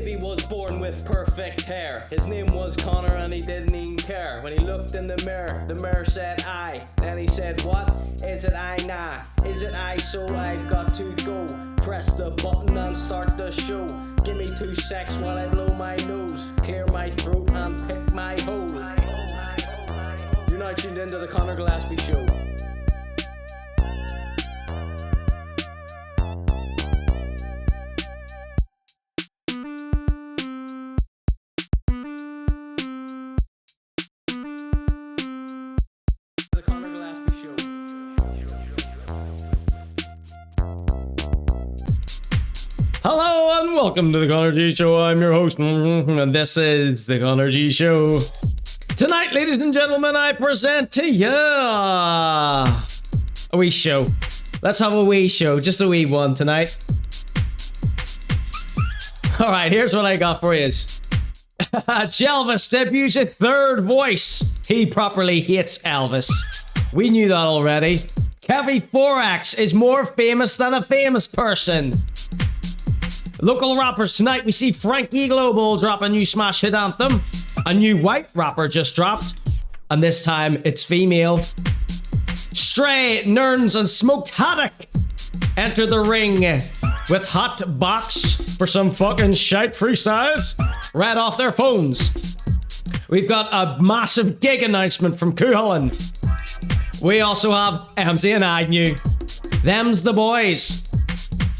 baby was born with perfect hair. His name was Conor and he didn't even care. When he looked in the mirror said I. Then he said, what? Is it I? Nah. Is it I? So I've got to go. Press the button and start the show. Give me 2 secs while I blow my nose, clear my throat and pick my hole. You're now tuned into the ConorGShow Show. Hello and welcome to the Conor G Show. I'm your host, and this is the Conor G Show. Tonight, ladies and gentlemen, I present to you a wee show. Let's have a wee show, just a wee one tonight. Alright, here's what I got for you. Jelvis debuts a third voice. He properly hates Elvis. We knew that already. Kevi Forex is more famous than a famous person. Local rappers tonight, we see Franke Global drop a new smash hit anthem. A new white rapper just dropped, and this time it's female. Stray, Nernz and Smoked Haddock enter the ring with hot box for some fucking shite freestyles right off their phones. We've got a massive gig announcement from Hullen. We also have Emmzy and Ayo. Them's the boys.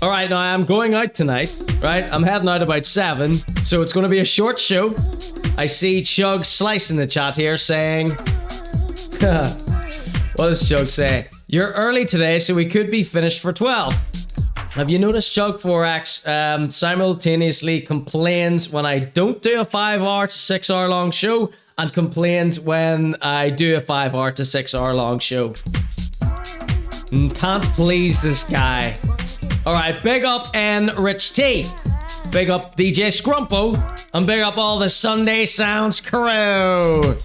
Alright, now I'm going out tonight, right? I'm heading out about 7, so it's going to be a short show. I see Chug Slice in the chat here saying... What does Chug say? You're early today, so we could be finished for 12. Have you noticed Chug Forex simultaneously complains when I don't do a 5-hour to 6-hour long show, and complains when I do a 5-hour to 6-hour long show? Can't please this guy. Alright, big up N Rich T. Big up DJ Scrumpo. And big up all the Sunday Sounds crew.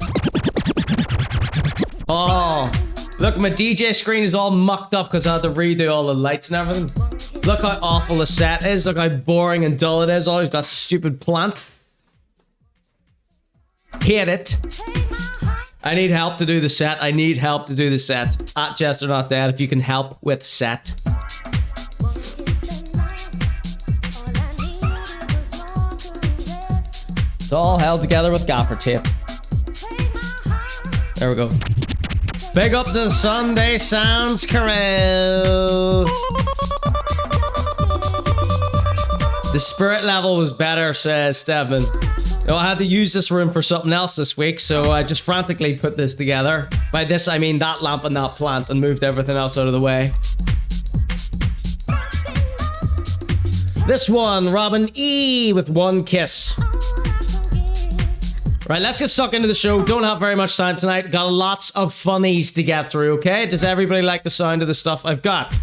Oh, look, my DJ screen is all mucked up because I had to redo all the lights and everything. Look how awful the set is. Look how boring and dull it is. Always got stupid plant. Hate it. I need help to do the set. I need help to do the set. At Jester Not Dead, if you can help with set. It's all held together with gaffer tape. There we go. Big up the Sunday Sounds crew. The spirit level was better, says Stedman. No, I had to use this room for something else this week, so I just frantically put this together. By this, I mean that lamp and that plant, and moved everything else out of the way. This one, Robin E with One Kiss. Right, let's get stuck into the show. Don't have very much time tonight. Got lots of funnies to get through, okay? Does everybody like the sound of the stuff I've got?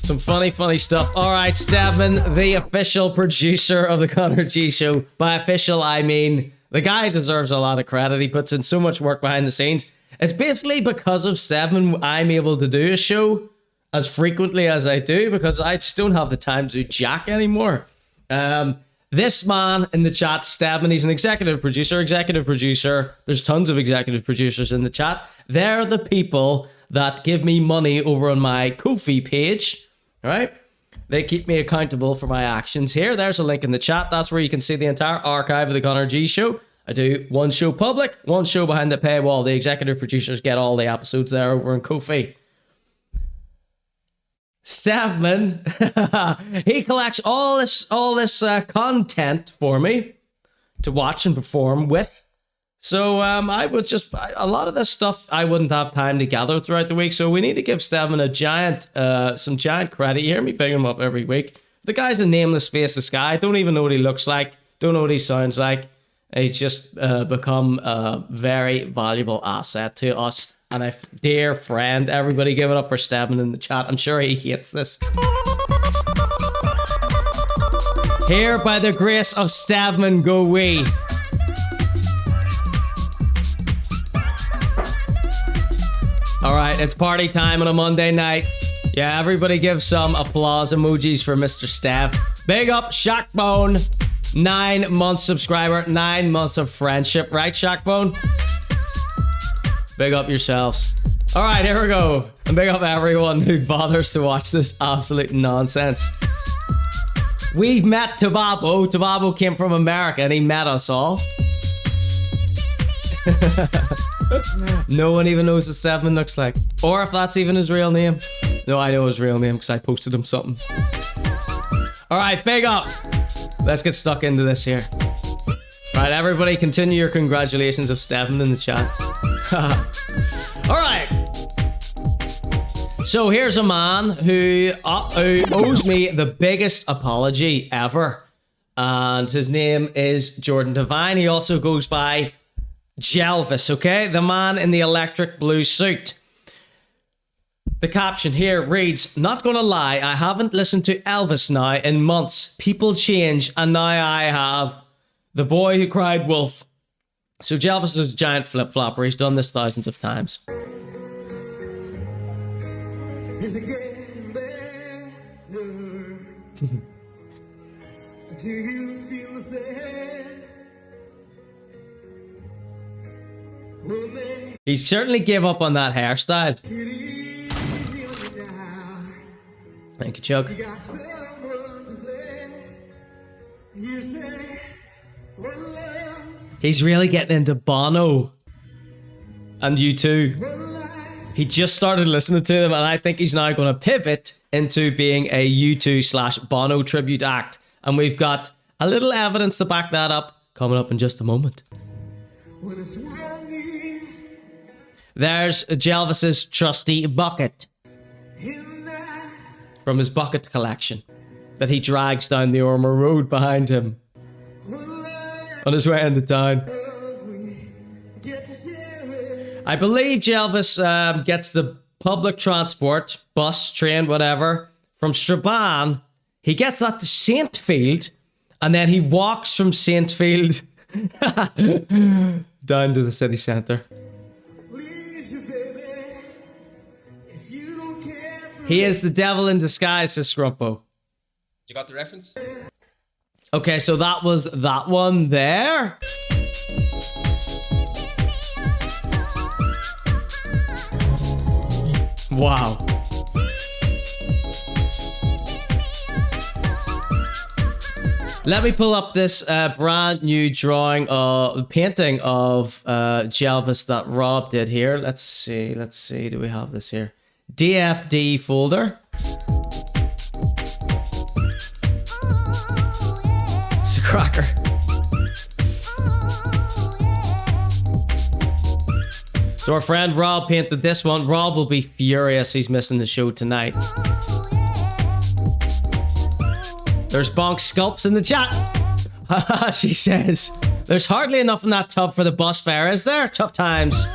Some funny stuff. Alright, Stedman, the official producer of the Conor G Show. By official, I mean, the guy deserves a lot of credit. He puts in so much work behind the scenes. It's basically because of Stedman I'm able to do a show as frequently as I do, because I just don't have the time to do jack anymore. This man in the chat, Stedman, he's an executive producer. There's tons of executive producers in the chat. They're the people that give me money over on my Ko-fi page. All right? They keep me accountable for my actions here. There's a link in the chat. That's where you can see the entire archive of the Conor G Show. I do one show public, one show behind the paywall. The executive producers get all the episodes there over on Ko-fi. Stedman, he collects all this content for me to watch and perform with. So I would just, a lot of this stuff I wouldn't have time to gather throughout the week. So we need to give Stedman some giant credit. You hear me big him up every week. The guy's a nameless faceless guy. I don't even know what he looks like. Don't know what he sounds like. He's just become a very valuable asset to us. And a dear friend. Everybody give it up for Stedman in the chat. I'm sure he hates this. Here, by the grace of Stedman, go we. Alright, it's party time on a Monday night. Yeah, everybody give some applause emojis for Mr. Stev. Big up Shackbone. 9 months subscriber, 9 months of friendship, right, Shackbone? Big up yourselves. All right, here we go. And big up everyone who bothers to watch this absolute nonsense. We've met Tababo. Tababo came from America and he met us all. No one even knows what Seven looks like. Or if that's even his real name. No, I know his real name because I posted him something. All right, big up. Let's get stuck into this here. Right, everybody continue your congratulations of Steven in the chat. All right. So here's a man who owes me the biggest apology ever. And his name is Jordan Devine. He also goes by Jelvis, okay? The man in the electric blue suit. The caption here reads, "Not gonna lie, I haven't listened to Elvis now in months. People change, and now I have. The boy who cried wolf." So Jelvis is a giant flip-flopper. He's done this thousands of times. Is it getting better? Do you feel the same? He certainly gave up on that hairstyle. Thank you, Chuck. He's really getting into Bono and U2. He just started listening to them, and I think he's now going to pivot into being a U2/Bono tribute act. And we've got a little evidence to back that up coming up in just a moment. There's Jelvis's trusty bucket from his bucket collection that he drags down the Ormer Road behind him on his way into town. I believe Jelvis gets the public transport, bus, train, whatever, from Strabane. He gets that to Saintfield, and then he walks from Saintfield down to the city centre. He is the devil in disguise, says Scrumpo. You got the reference? Okay, so that was that one there. Wow. Let me pull up this brand new drawing, painting of Jelvis that Rob did here. Let's see. Do we have this here? DFD folder. It's a cracker. So our friend Rob painted this one. Rob will be furious he's missing the show tonight. There's Bonk Sculpts in the chat. She says, "There's hardly enough in that tub for the bus fare, is there? Tough times."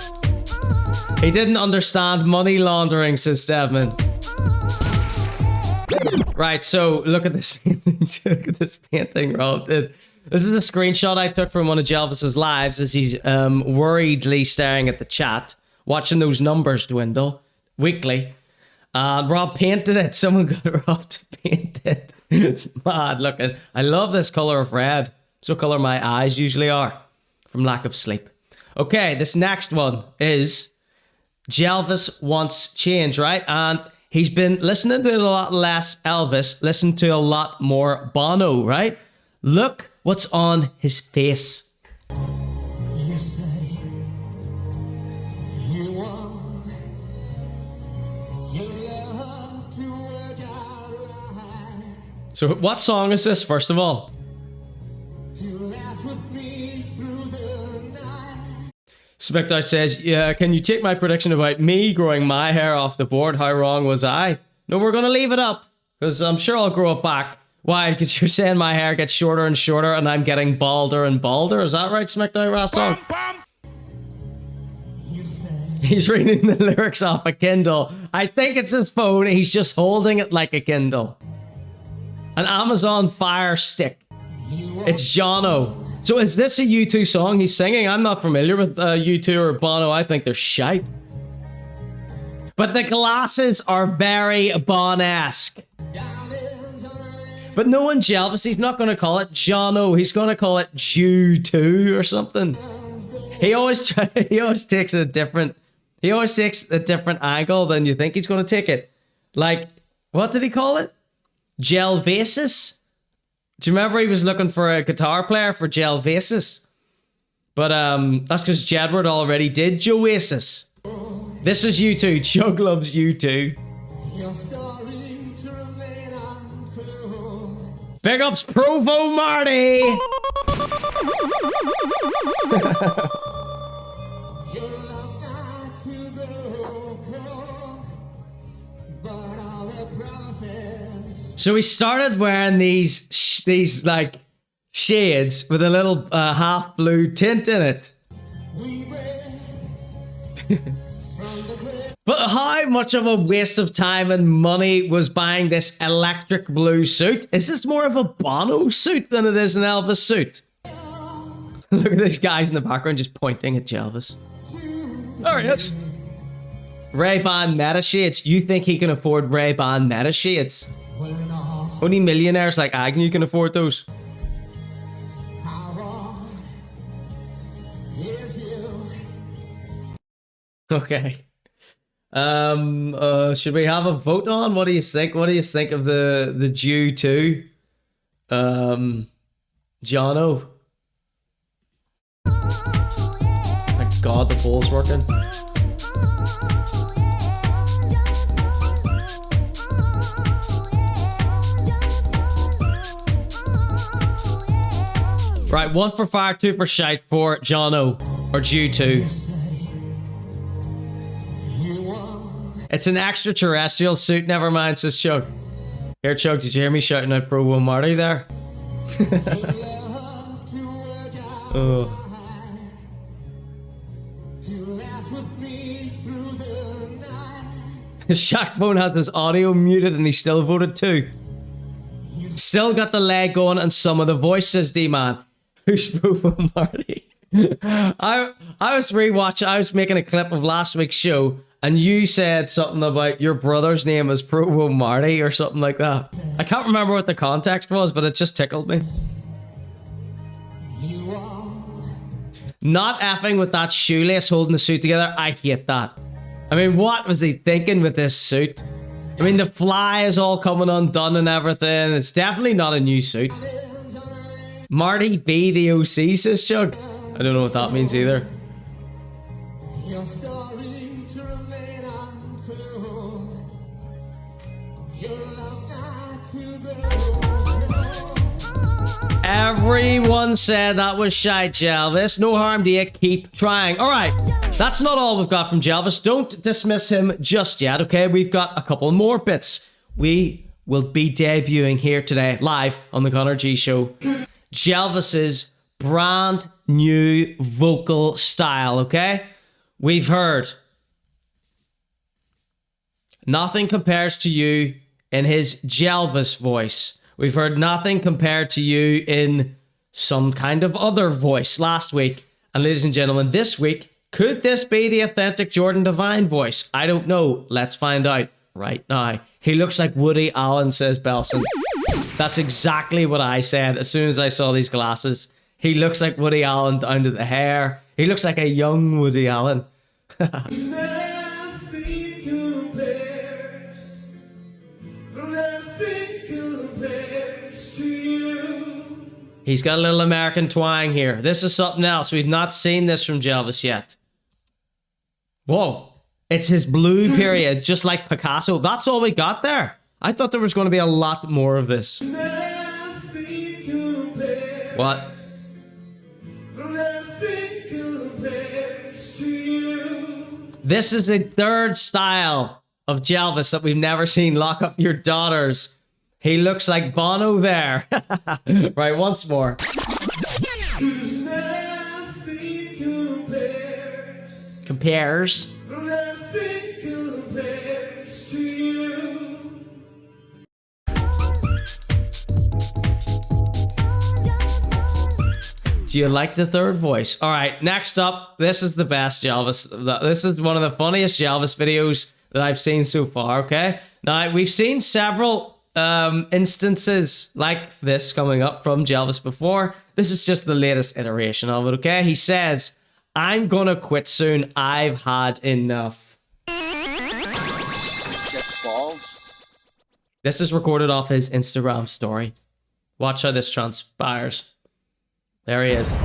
He didn't understand money laundering, says Stevman. Right, so look at this painting. Look at this painting Rob did. This is a screenshot I took from one of Jelvis's lives as he's worriedly staring at the chat, watching those numbers dwindle weekly. Rob painted it. Someone got Rob to paint it. It's mad looking. I love this color of red. It's what color my eyes usually are from lack of sleep. Okay, this next one is Jelvis Wants Change, right? And he's been listening to a lot less Elvis, listen to a lot more Bono, right? Look what's on his face. You say you want your love to work out right. So what song is this, first of all? To laugh with me through the night. Spectre says, "Yeah, can you take my prediction about me growing my hair off the board? How wrong was I?" No, we're going to leave it up because I'm sure I'll grow it back. Why? Because you're saying my hair gets shorter and shorter and I'm getting balder and balder. Is that right, Smackdown Rastong? He's reading the lyrics off a Kindle. I think it's his phone. He's just holding it like a Kindle. An Amazon Fire Stick. It's Jono. So is this a U2 song he's singing? I'm not familiar with U2 or Bono. I think they're shite. But the glasses are very Bon-esque. But knowing Jelvis, he's not going to call it Jono. He's going to call it Jew 2 or something. He always takes a different angle than you think he's going to take it. Like, what did he call it? Jelvis? Do you remember he was looking for a guitar player for Jelvis? But that's because Jedward already did Joasis. This is U2. Chug loves U2. Big ups Provo Marty! So he started wearing these like shades with a little half blue tint in it. But how much of a waste of time and money was buying this electric blue suit? Is this more of a Bono suit than it is an Elvis suit? Look at these guys in the background just pointing at Jelvis. There he is. Ray-Ban Meta shades. You think he can afford Ray-Ban Meta shades? Only millionaires like Agnew can afford those. Okay. Should we have a vote on? What do you think? What do you think of the Jew 2? Jono. Thank God the poll's working. Right, 1 for fire, 2 for shite for Jono or Jew 2. It's an extraterrestrial suit, never mind, says Chug. Here, Chug, did you hear me shouting out Pro One Marty there? Oh. Shackbone has his audio muted and he still voted too. Still got the leg going and some of the voices, D-Man. Who's Pro One Marty? I was rewatching, I was making a clip of last week's show and you said something about your brother's name is Provo Marty or something like that. I can't remember what the context was, but it just tickled me. Not effing with that shoelace holding the suit together. I hate that. I mean, what was he thinking with this suit? I mean, the fly is all coming undone and everything. It's definitely not a new suit. Marty B, the OC, says Chug. I don't know what that means either. Everyone said that was shite, Jelvis. No harm to you. Keep trying. All right. That's not all we've got from Jelvis. Don't dismiss him just yet, okay? We've got a couple more bits. We will be debuting here today, live on the Conor G Show. Jelvis's brand new vocal style, okay? We've heard Nothing Compares to You in his Jelvis voice. We've heard Nothing Compared to You in some kind of other voice last week. And ladies and gentlemen, this week, could this be the authentic Jordan Devine voice? I don't know. Let's find out right now. He looks like Woody Allen, says Belson. That's exactly what I said as soon as I saw these glasses. He looks like Woody Allen down to the hair. He looks like a young Woody Allen. He's got a little American twang here. This is something else. We've not seen this from Jelvis yet. Whoa. It's his blue period, just like Picasso. That's all we got there. I thought there was going to be a lot more of this. What? This is a third style of Jelvis that we've never seen. Lock up your daughters. He looks like Bono there. Right, once more. Compares. Do you like the third voice? All right, next up, this is the best Jelvis. This is one of the funniest Jelvis videos that I've seen so far, okay? Now, we've seen several instances like this coming up from Jelvis before. This is just the latest iteration of it, okay? He says, I'm gonna quit soon. I've had enough. Get balls. This is recorded off his Instagram story. Watch how this transpires. There he is.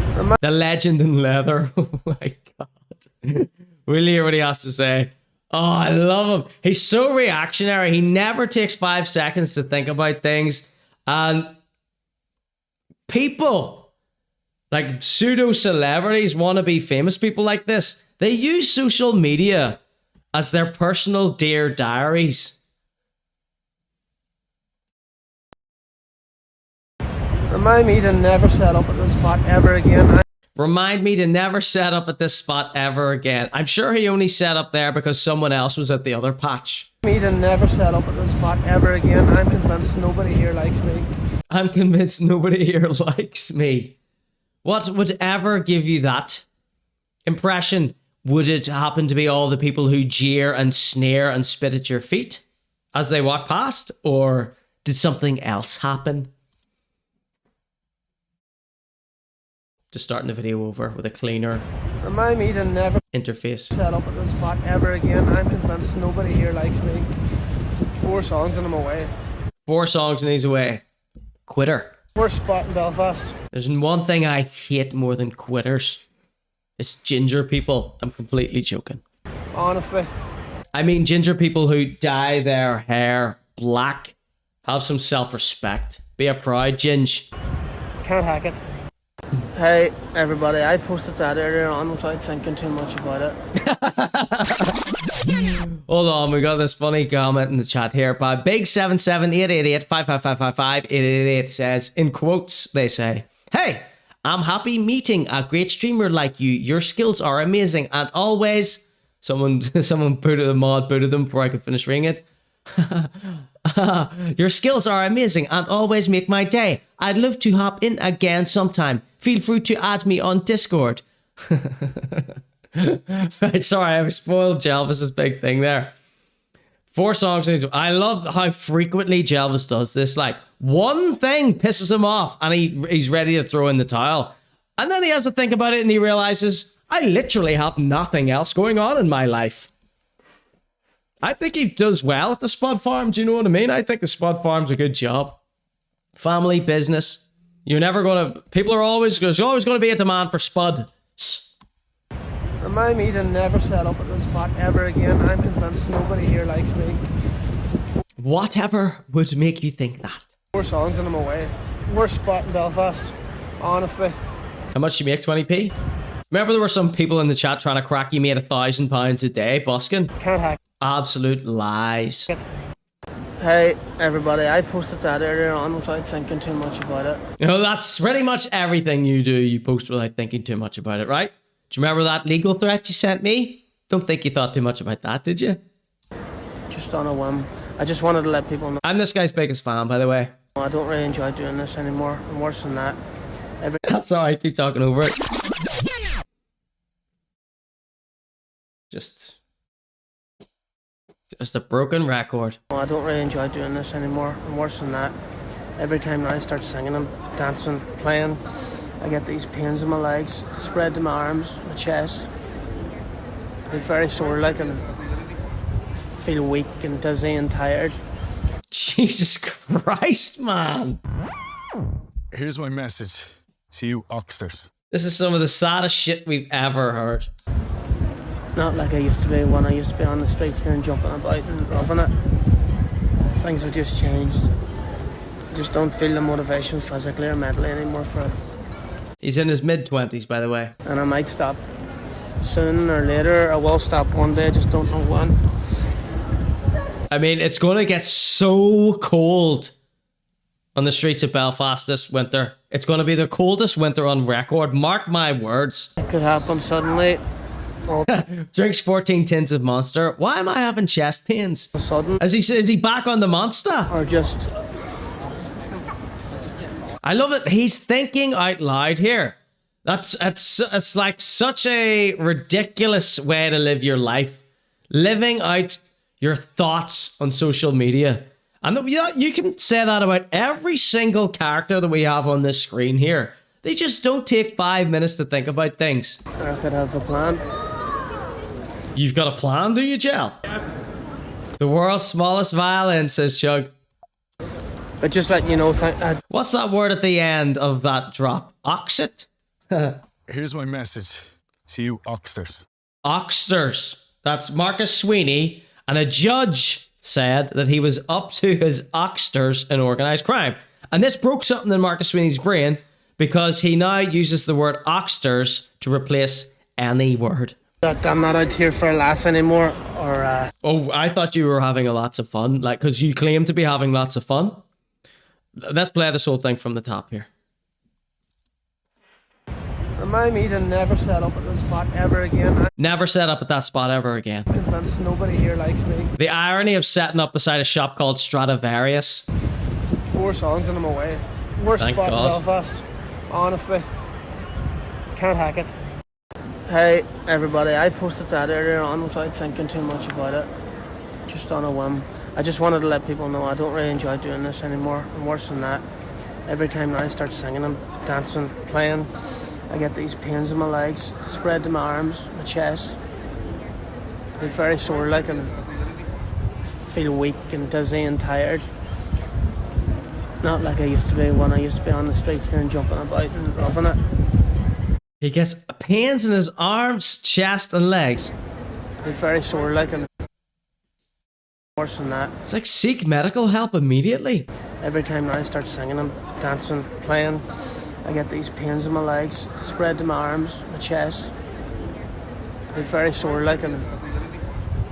The legend in leather. Oh my God. Will you hear what he has to say? Oh, I love him. He's so reactionary. He never takes 5 seconds to think about things. And people, like pseudo-celebrities, wannabe famous people like this, they use social media as their personal dear diaries. Remind me to never set up at this spot ever again. Remind me to never set up at this spot ever again. I'm sure he only set up there because someone else was at the other patch. Me to never set up at this spot ever again. I'm convinced nobody here likes me. I'm convinced nobody here likes me. What would ever give you that impression? Would it happen to be all the people who jeer and sneer and spit at your feet as they walk past? Or did something else happen? Just starting the video over with a cleaner Remind me to never interface. set up at this spot ever again. I'm convinced nobody here likes me. 4 songs and I'm away. 4 songs and he's away. Quitter. Worst spot in Belfast. There's one thing I hate more than quitters. It's ginger people. I'm completely joking. Honestly. I mean ginger people who dye their hair black. Have some self-respect. Be a proud ginge. Can't hack it. Hey everybody, I posted that earlier on without thinking too much about it. Hold on, we got this funny comment in the chat here by Big778885555558888 says, in quotes, they say, hey, I'm happy meeting a great streamer like you. Your skills are amazing and always... Someone booted them, mod booted them before I could finish reading it. Your skills are amazing and always make my day. I'd love to hop in again sometime. Feel free to add me on Discord. Right, sorry, I spoiled Jelvis's big thing there. 4 songs. I love how frequently Jelvis does this. Like, one thing pisses him off and he's ready to throw in the towel. And then he has to think about it and he realizes, I literally have nothing else going on in my life. I think he does well at the spud farm. Do you know what I mean? I think the spud farm's a good job. Family business. You're never going to... People are always... There's always going to be a demand for spud. Remind me to never set up at this spot ever again. I'm convinced nobody here likes me. Whatever would make you think that? 4 songs and I'm away. Worst spot in Belfast. Honestly. How much you make? 20p? Remember there were some people in the chat trying to crack you made £1,000 a day busking? Can't hack. Absolute lies. Hey everybody, I posted that earlier on without thinking too much about it. You know, that's pretty much everything you do. You post without thinking too much about it, right? Do you remember that legal threat you sent me? Don't think you thought too much about that, did you? Just on a whim. I just wanted to let people know. I'm this guy's biggest fan, by the way. I don't really enjoy doing this anymore. And worse than that, That's alright, keep talking over it. Just a broken record. I don't really enjoy doing this anymore. And worse than that, every time I start singing and dancing, playing, I get these pains in my legs, spread to my arms, my chest. I get very sore like and feel weak and dizzy and tired. Jesus Christ, man. Here's my message to you Oxford. This is some of the saddest shit we've ever heard. Not like I used to be when I used to be on the street here and jumping about and loving it. Things have just changed. I just don't feel the motivation physically or mentally anymore for it. He's in his mid-20s, by the way. And I might stop soon or later. I will stop one day, I just don't know when. I mean, it's going to get so cold on the streets of Belfast this winter. It's going to be the coldest winter on record. Mark my words. It could happen suddenly. Drinks 14 tins of Monster. Why am I having chest pains? All of a sudden. Is he back on the Monster? Or just... I love it. He's thinking out loud here. It's like such a ridiculous way to live your life. Living out your thoughts on social media. And you can say that about every single character that we have on this screen here. They just don't take 5 minutes to think about things. I could have a plan. You've got a plan, do you, Jel? The world's smallest violin, says Chug. But just letting you know, What's that word at the end of that drop? Oxit? Here's my message to you, Oxters. Oxters. That's Marcus Sweeney, and a judge said that he was up to his oxters in organised crime. And this broke something in Marcus Sweeney's brain because he now uses the word oxters to replace any word. that I'm not out here for a laugh anymore, or Oh, I thought you were having lots of fun, like, because you claim to be having lots of fun. Let's play this whole thing from the top here. remind me to never set up at this spot ever again. Never set up at that spot ever again. I'm convinced nobody here likes me. The irony of setting up beside a shop called Stradivarius. 4 songs and I'm away. Worst Thank spot God. in Belfast. Honestly. Can't hack it. Hey everybody, I posted that earlier on without thinking too much about it. Just on a whim. I just wanted to let people know I don't really enjoy doing this anymore. And worse than that, every time now I start singing and dancing, playing, I get these pains in my legs, spread to my arms, my chest. I get very sore like and feel weak and dizzy and tired. Not like I used to be when I used to be on the street here and jumping about and loving it. He gets pains in his arms, chest, and legs. I get very sore like and worse than that. It's like seek medical help immediately. Every time now I start singing and dancing, playing, I get these pains in my legs, spread to my arms, my chest. I get very sore like and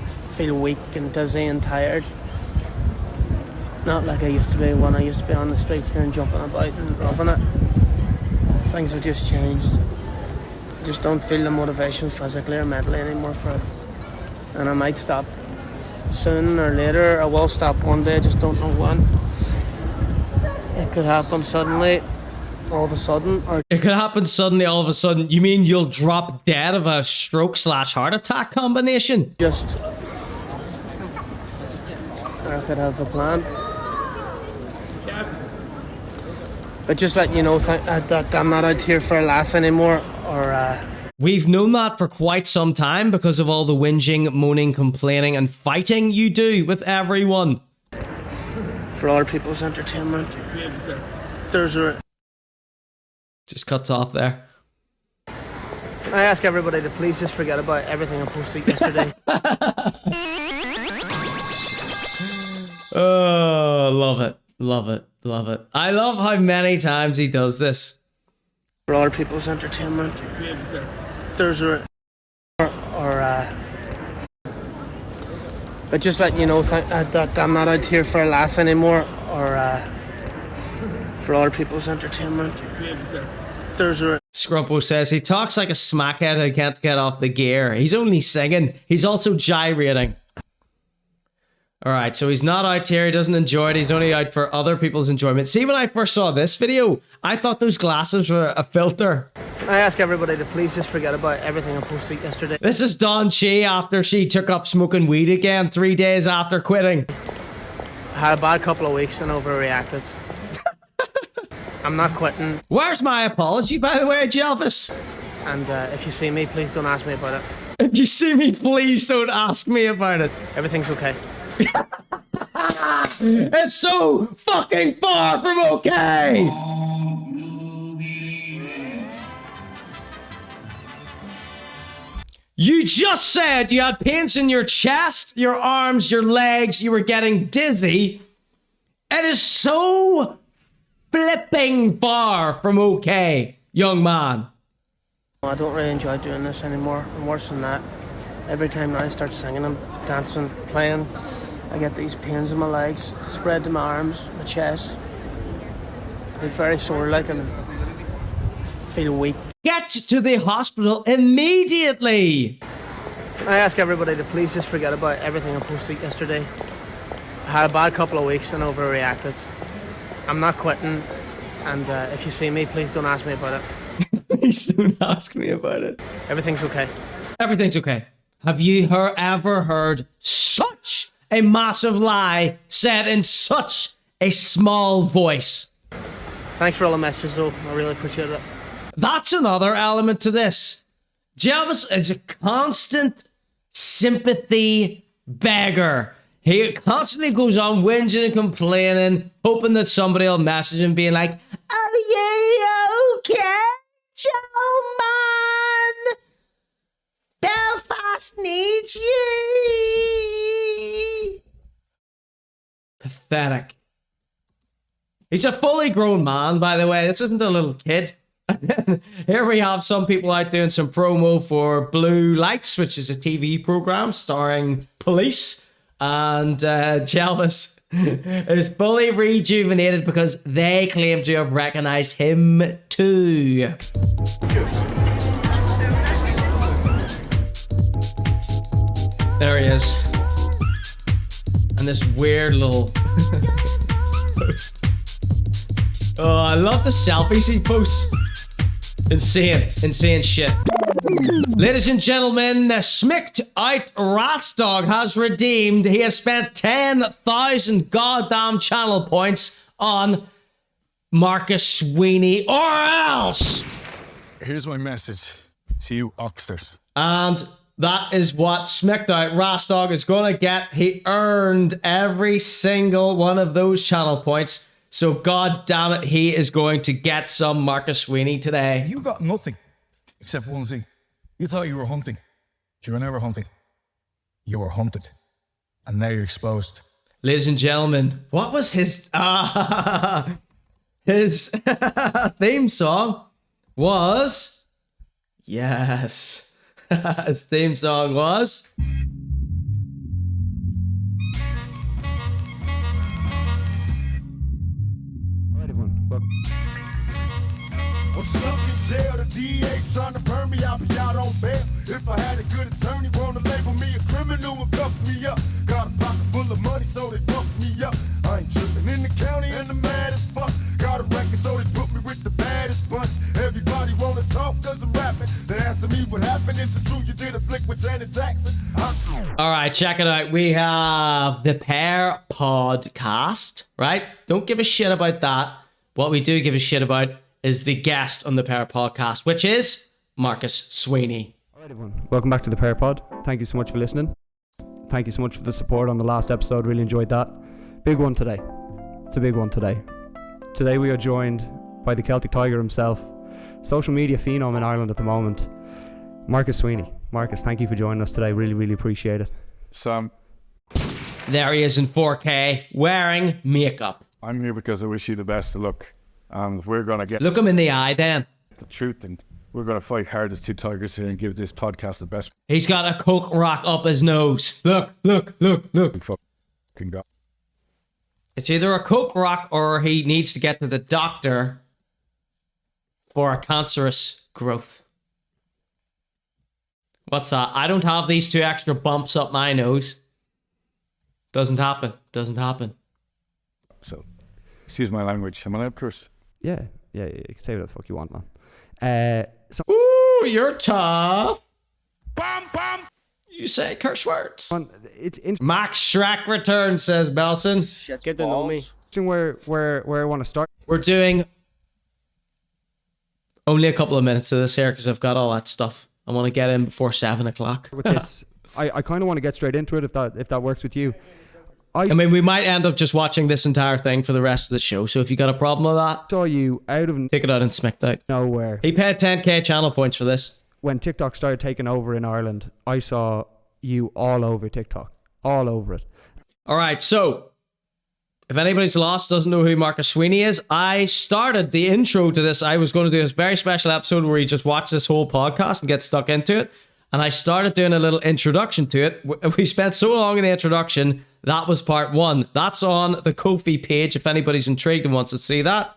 feel weak and dizzy and tired. Not like I used to be when I used to be on the street here and jumping about and loving it. Things have just changed. I just don't feel the motivation physically or mentally anymore for it. And I might stop soon or later. I will stop one day, I just don't know when. It could happen suddenly, all of a sudden, or It could happen suddenly, all of a sudden. You mean you'll drop dead of a stroke/heart attack combination? just... Or I could have a plan. But just letting you know that I'm not out here for a laugh anymore, or We've known that for quite some time because of all the whinging, moaning, complaining, and fighting you do with everyone. for other people's entertainment. There's a... Just cuts off there. I ask everybody to please just forget about everything I posted yesterday. Oh, love it. Love it. Love it. I love how many times he does this. For other people's entertainment. There's a... or but just letting you know that I'm not out here for a laugh anymore, or for other people's entertainment. There's a... Scrumpo says he talks like a smackhead who can't get off the gear. He's only singing. He's also gyrating. Alright, so he's not out here. He doesn't enjoy it. He's only out for other people's enjoyment. See, when I first saw this video, I thought those glasses were a filter. I ask everybody to please just forget about everything I posted yesterday. This is Don Chi after she took up smoking weed again 3 days after quitting. I had a bad couple of weeks and overreacted. I'm not quitting, Where's my apology, by the way, Jelvis? and if you see me, please don't ask me about it. If you see me, please don't ask me about it. Everything's okay. It's so fucking far from okay! You just said you had pains in your chest, your arms, your legs, you were getting dizzy. It is so flipping far from okay, young man. I don't really enjoy doing this anymore, and worse than that, every time now I start singing and dancing, playing, I get these pains in my legs, spread to my arms, my chest. I get very sore like and feel weak. Get to the hospital immediately. I ask everybody to please just forget about everything I posted yesterday. I had a bad couple of weeks and overreacted. I'm not quitting, and if you see me, please don't ask me about it. Please don't ask me about it. Everything's okay. Everything's okay. Have you ever heard such a massive lie said in such a small voice. Thanks for all the messages, though. I really appreciate it. That's another element to this. Jelvis is a constant sympathy beggar. He constantly goes on whinging and complaining, hoping that somebody will message him being like, "Are you okay, Joe man? Belfast needs you." Pathetic. He's a fully grown man, by the way. This isn't a little kid. Here we have some people out doing some promo for Blue Lights, which is a TV program starring police. And Jelvis is fully rejuvenated because they claim to have recognized him too. There he is. And this weird little post. Oh, I love the selfies he posts. Insane shit. Ladies and gentlemen, the smicked out Ratdog has redeemed. He has spent 10,000 goddamn channel points on Marcus Sweeney or else. Here's my message to you, Oxford. And that is what smicked out Ratdog is going to get. He earned every single one of those channel points. So god damn it, he is going to get some Marcus Sweeney today. You got nothing except one thing. You thought you were hunting. You were never hunting. You were hunted. And now you're exposed. Ladies and gentlemen, what was his his theme song was, yes, his theme song was, What's up in jail? The DA trying to burn me. I'll be out on bail. If I had a good attorney, wanna label me a criminal and cuff me up. Got a pocket full of money, so they buff me up. I ain't tripping in the county and the mad as fuck. Got a record, so they put me with the baddest bunch. Everybody wanna talk cause I'm rapping. They asking me what happened. Is it true you did a flick with Janet Jackson? all right, check it out. We have the Pair Podcast, right? Don't give a shit about that. What we do give a shit about is the guest on the Pair Podcast, which is Marcus Sweeney. All right, everyone. Welcome back to the Pair Pod. Thank you so much for listening. Thank you so much for the support on the last episode. Really enjoyed that. Big one today. It's a big one today. Today we are joined by the Celtic Tiger himself, social media phenom in Ireland at the moment, Marcus Sweeney. Marcus, thank you for joining us today. Really, really appreciate it. Sam, There he is in 4K, wearing makeup. I'm here because I wish you the best of luck. And we're going to get Look him in the eye then. the truth, and we're going to fight hard as two tigers here and give this podcast the best He's got a Coke rock up his nose. Look. fucking go. It's either a Coke rock or he needs to get to the doctor for a cancerous growth. What's that? I don't have these two extra bumps up my nose. Doesn't happen. So, excuse my language. Am I allowed to curse? Yeah, you can say what the fuck you want, man. Ooh, you're tough. You say curse words. It's interesting Max Shrek returns, says Belson. Get to know me. where I want to start. We're doing only a couple of minutes of this here because I've got all that stuff. I want to get in before 7 o'clock. With this, I kind of want to get straight into it if that works with you. I mean, we might end up just watching this entire thing for the rest of the show. So if you got a problem with that, Saw you out of take it out and smacked out. nowhere. He paid 10k channel points for this. When TikTok started taking over in Ireland, I saw you all over TikTok. All over it. All right, so if anybody's lost, doesn't know who Marcus Sweeney is, I started the intro to this. I was going to do this very special episode where you just watch this whole podcast and get stuck into it. And I started doing a little introduction to it. We spent so long in the introduction. That was part one. That's on the Ko-fi page if anybody's intrigued and wants to see that.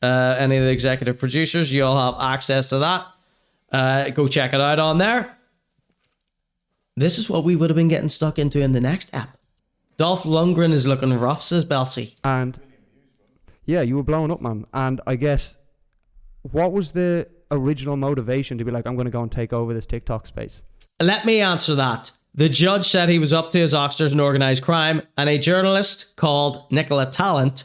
Any of the executive producers, you all have access to that. Go check it out on there. This is what we would have been getting stuck into in the next app. Dolph Lundgren is looking rough, says Belsi. And yeah, you were blowing up, man. And I guess, what was the original motivation to be like, I'm going to go and take over this TikTok space? Let me answer that. The judge said he was up to his oxters in organised crime, and a journalist called Nicola Tallant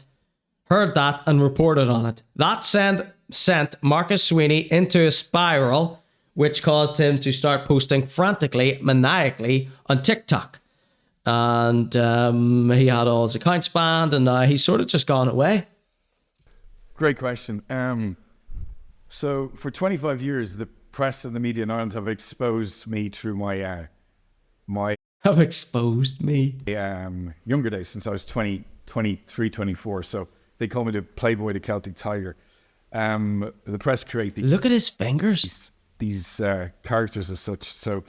heard that and reported on it. That sent Marcus Sweeney into a spiral, which caused him to start posting frantically, maniacally on TikTok. And he had all his accounts banned, and now he's sort of just gone away. Great question. So for 25 years, the press and the media in Ireland have exposed me through my Have exposed me. younger days, since I was 23, 24. So they call me the Playboy, the Celtic Tiger. The press create Look at his fingers. these characters as such. So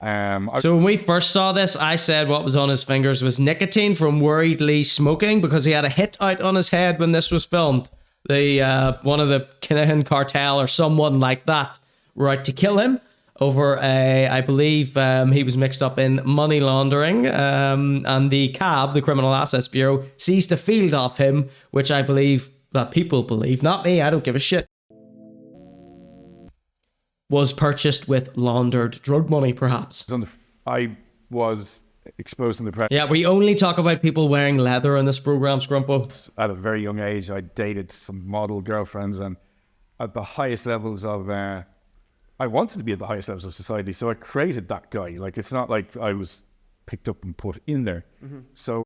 So when we first saw this, I said what was on his fingers was nicotine from worriedly smoking, because he had a hit out on his head when this was filmed. The one of the Kinahan cartel or someone like that were out to kill him over I believe he was mixed up in money laundering, and the CAB, the Criminal Assets Bureau, seized a field off him, which I believe that people believe, not me, I don't give a shit, was purchased with laundered drug money, perhaps. I was exposed in the press. Yeah, we only talk about people wearing leather in this program, Scrumpo. At a very young age, I dated some model girlfriends, and at the highest levels of, I wanted to be at the highest levels of society, so I created that guy. Like, it's not like I was picked up and put in there. So,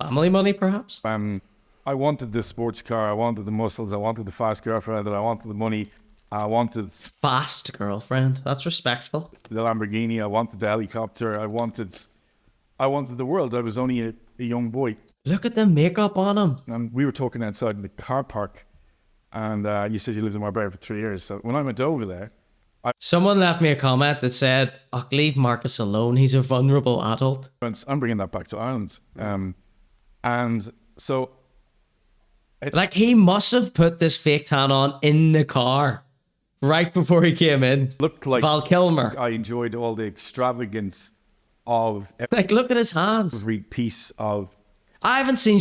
Family money, perhaps? I wanted the sports car, I wanted the muscles, I wanted the fast girlfriend, I wanted the money, I wanted Fast girlfriend. That's respectful. the Lamborghini, I wanted the helicopter, I wanted the world. I was only a young boy. Look at the makeup on him. And we were talking outside in the car park, and you said you lived in Marbella for 3 years. So when I went over there, Someone left me a comment that said, "Oh, leave Marcus alone. He's a vulnerable adult." I'm bringing that back to Ireland. And so Like, he must have put this fake tan on in the car right before he came in. looked like Val Kilmer. I enjoyed all the extravagance of Like, look at his hands. every piece of I haven't seen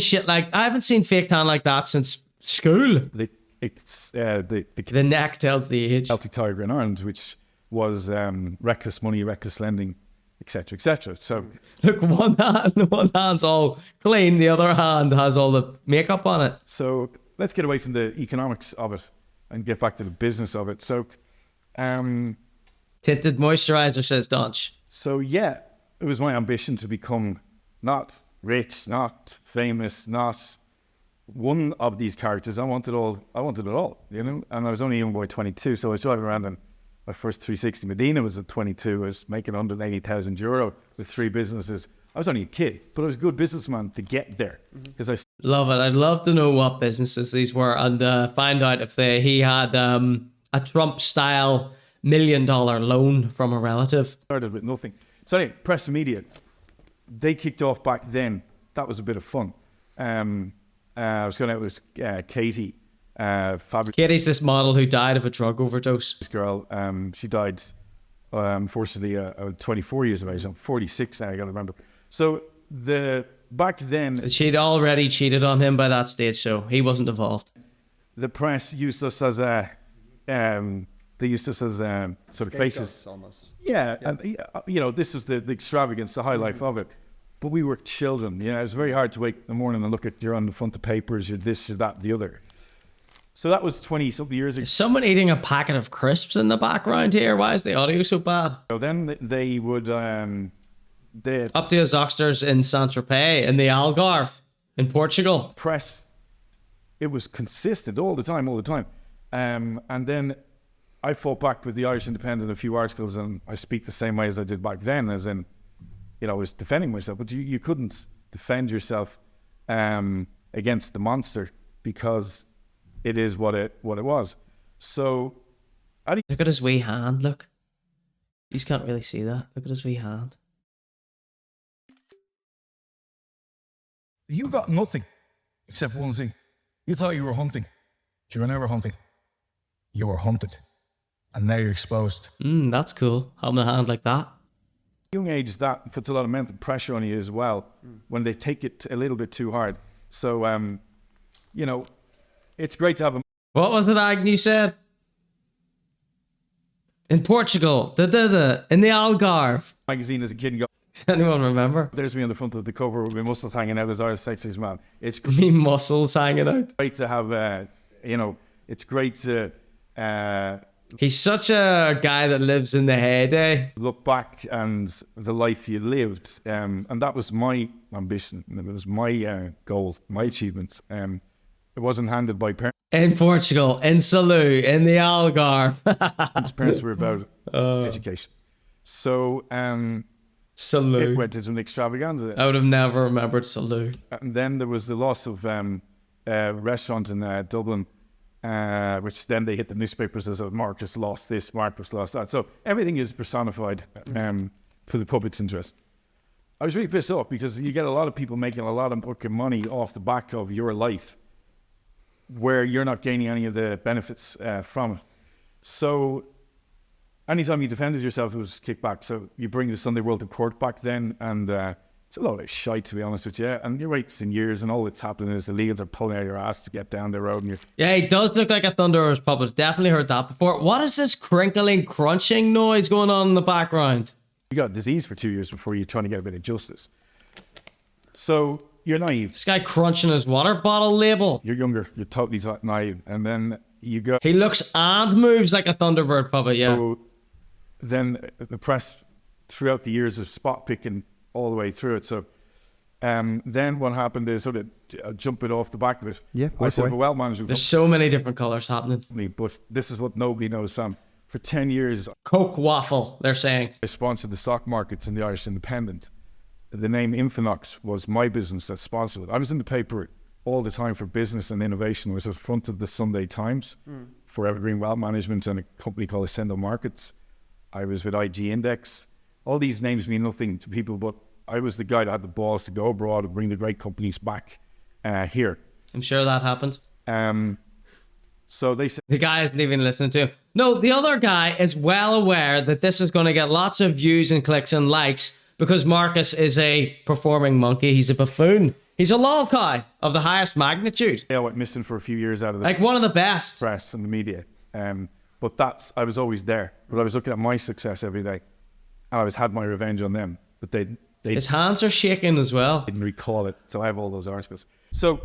fake tan like that since school. the The neck tells the age. Celtic Tiger in Ireland, which was reckless money, reckless lending, etc., etc. So Look, one hand's all clean, the other hand has all the makeup on it. So let's get away from the economics of it and get back to the business of it. So, Tinted moisturizer, says Donch. so yeah, it was my ambition to become not rich, not famous, not one of these characters. I wanted it all, you know. And I was only a young boy, 22, so I was driving around in my first 360 Medina was at 22. I was making €180,000 with 3 businesses. I was only a kid, but I was a good businessman to get there because I Love it. I'd love to know what businesses these were and find out if he had a Trump-style $1 million loan from a relative. started with nothing. So anyway, press and media, they kicked off back then. That was a bit of fun. I was going out with Katie, fabulous Katie's this model who died of a drug overdose. girl. She died, unfortunately, 24 years of age. I'm 46 now, I got to remember. So back then, She'd already cheated on him by that stage, so he wasn't involved. the press used us as sort of faces. Almost. Yeah, and you know, this was the extravagance, the high life of it. But we were children. You know, it was very hard to wake in the morning and look at you're on the front of papers, you're this, you're that, the other. So that was 20-something years ago. Is someone eating a packet of crisps in the background here? Why is the audio so bad? Then they would Up to his oxters in Saint-Tropez in the Algarve in Portugal. press. It was consistent all the time. And then I fought back with the Irish Independent a few articles, and I speak the same way as I did back then, as in, you know, I was defending myself, but you couldn't defend yourself against the monster because it is what it was. So Look at his wee hand, look. You just can't really see that. Look at his wee hand. You got nothing except one thing. You thought you were hunting. You were never hunting. You were hunted. And now you're exposed. That's cool. Having a hand like that. young age, that puts a lot of mental pressure on you as well when they take it a little bit too hard. So, you know, it's great to have a What was it, Agnew said? In Portugal, in the Algarve. magazine as a kid and go, Does anyone remember? there's me on the front of the cover with my muscles hanging out as our sexiest man. It's Me muscles hanging out. great to have, it's great to He's such a guy that lives in the heyday. look back and the life you lived. And that was my ambition. It was my goal, my achievements. It wasn't handed by parents. In Portugal, in Salou, in the Algarve. His parents were about education. So Salou. it went into an extravaganza. I would have never remembered Salou. And then there was the loss of a restaurant in Dublin, which then they hit the newspapers as Marcus lost this, Marcus lost that. So everything is personified for the public's interest. I was really pissed off because you get a lot of people making a lot of fucking money off the back of your life where you're not gaining any of the benefits from it. So anytime you defended yourself, it was kickback. So you bring the Sunday World to court back then, and it's a lot of shite, to be honest with you. And you're wasting years, and all that's happening is the legals are pulling out your ass to get down the road. And you're Yeah, he does look like a Thunderous puppet. Definitely heard that before. What is this crinkling, crunching noise going on in the background? you got disease for 2 years before you're trying to get a bit of justice. So you're naive. This guy crunching his water bottle label. You're younger. You're totally naive. And then you go. He looks and moves like a Thunderbird puppet, yeah. So then the press throughout the years of spot picking all the way through it. So then what happened is sort of jumping off the back of it. Yeah, I said, well managed. There's so many different colours happening. But this is what nobody knows, Sam. For 10 years, Coke waffle, they're saying. I sponsored the stock markets in the Irish Independent. The name Infinox was my business that sponsored it. I was in the paper all the time for business and innovation. I was at the front of the Sunday Times for Evergreen Wealth Management and a company called Ascendo Markets. I was with IG Index. All these names mean nothing to people, but I was the guy that had the balls to go abroad and bring the great companies back here. I'm sure that happened. So they said, The guy isn't even listening to him. No, the other guy is well aware that this is going to get lots of views and clicks and likes because Marcus is a performing monkey. He's a buffoon. He's a lol cow of the highest magnitude. I went missing for a few years out of the Like one of the best. press and the media. But I was always there. But I was looking at my success every day. And I had my revenge on them. But they His hands are shaking as well. didn't recall it. So I have all those articles. So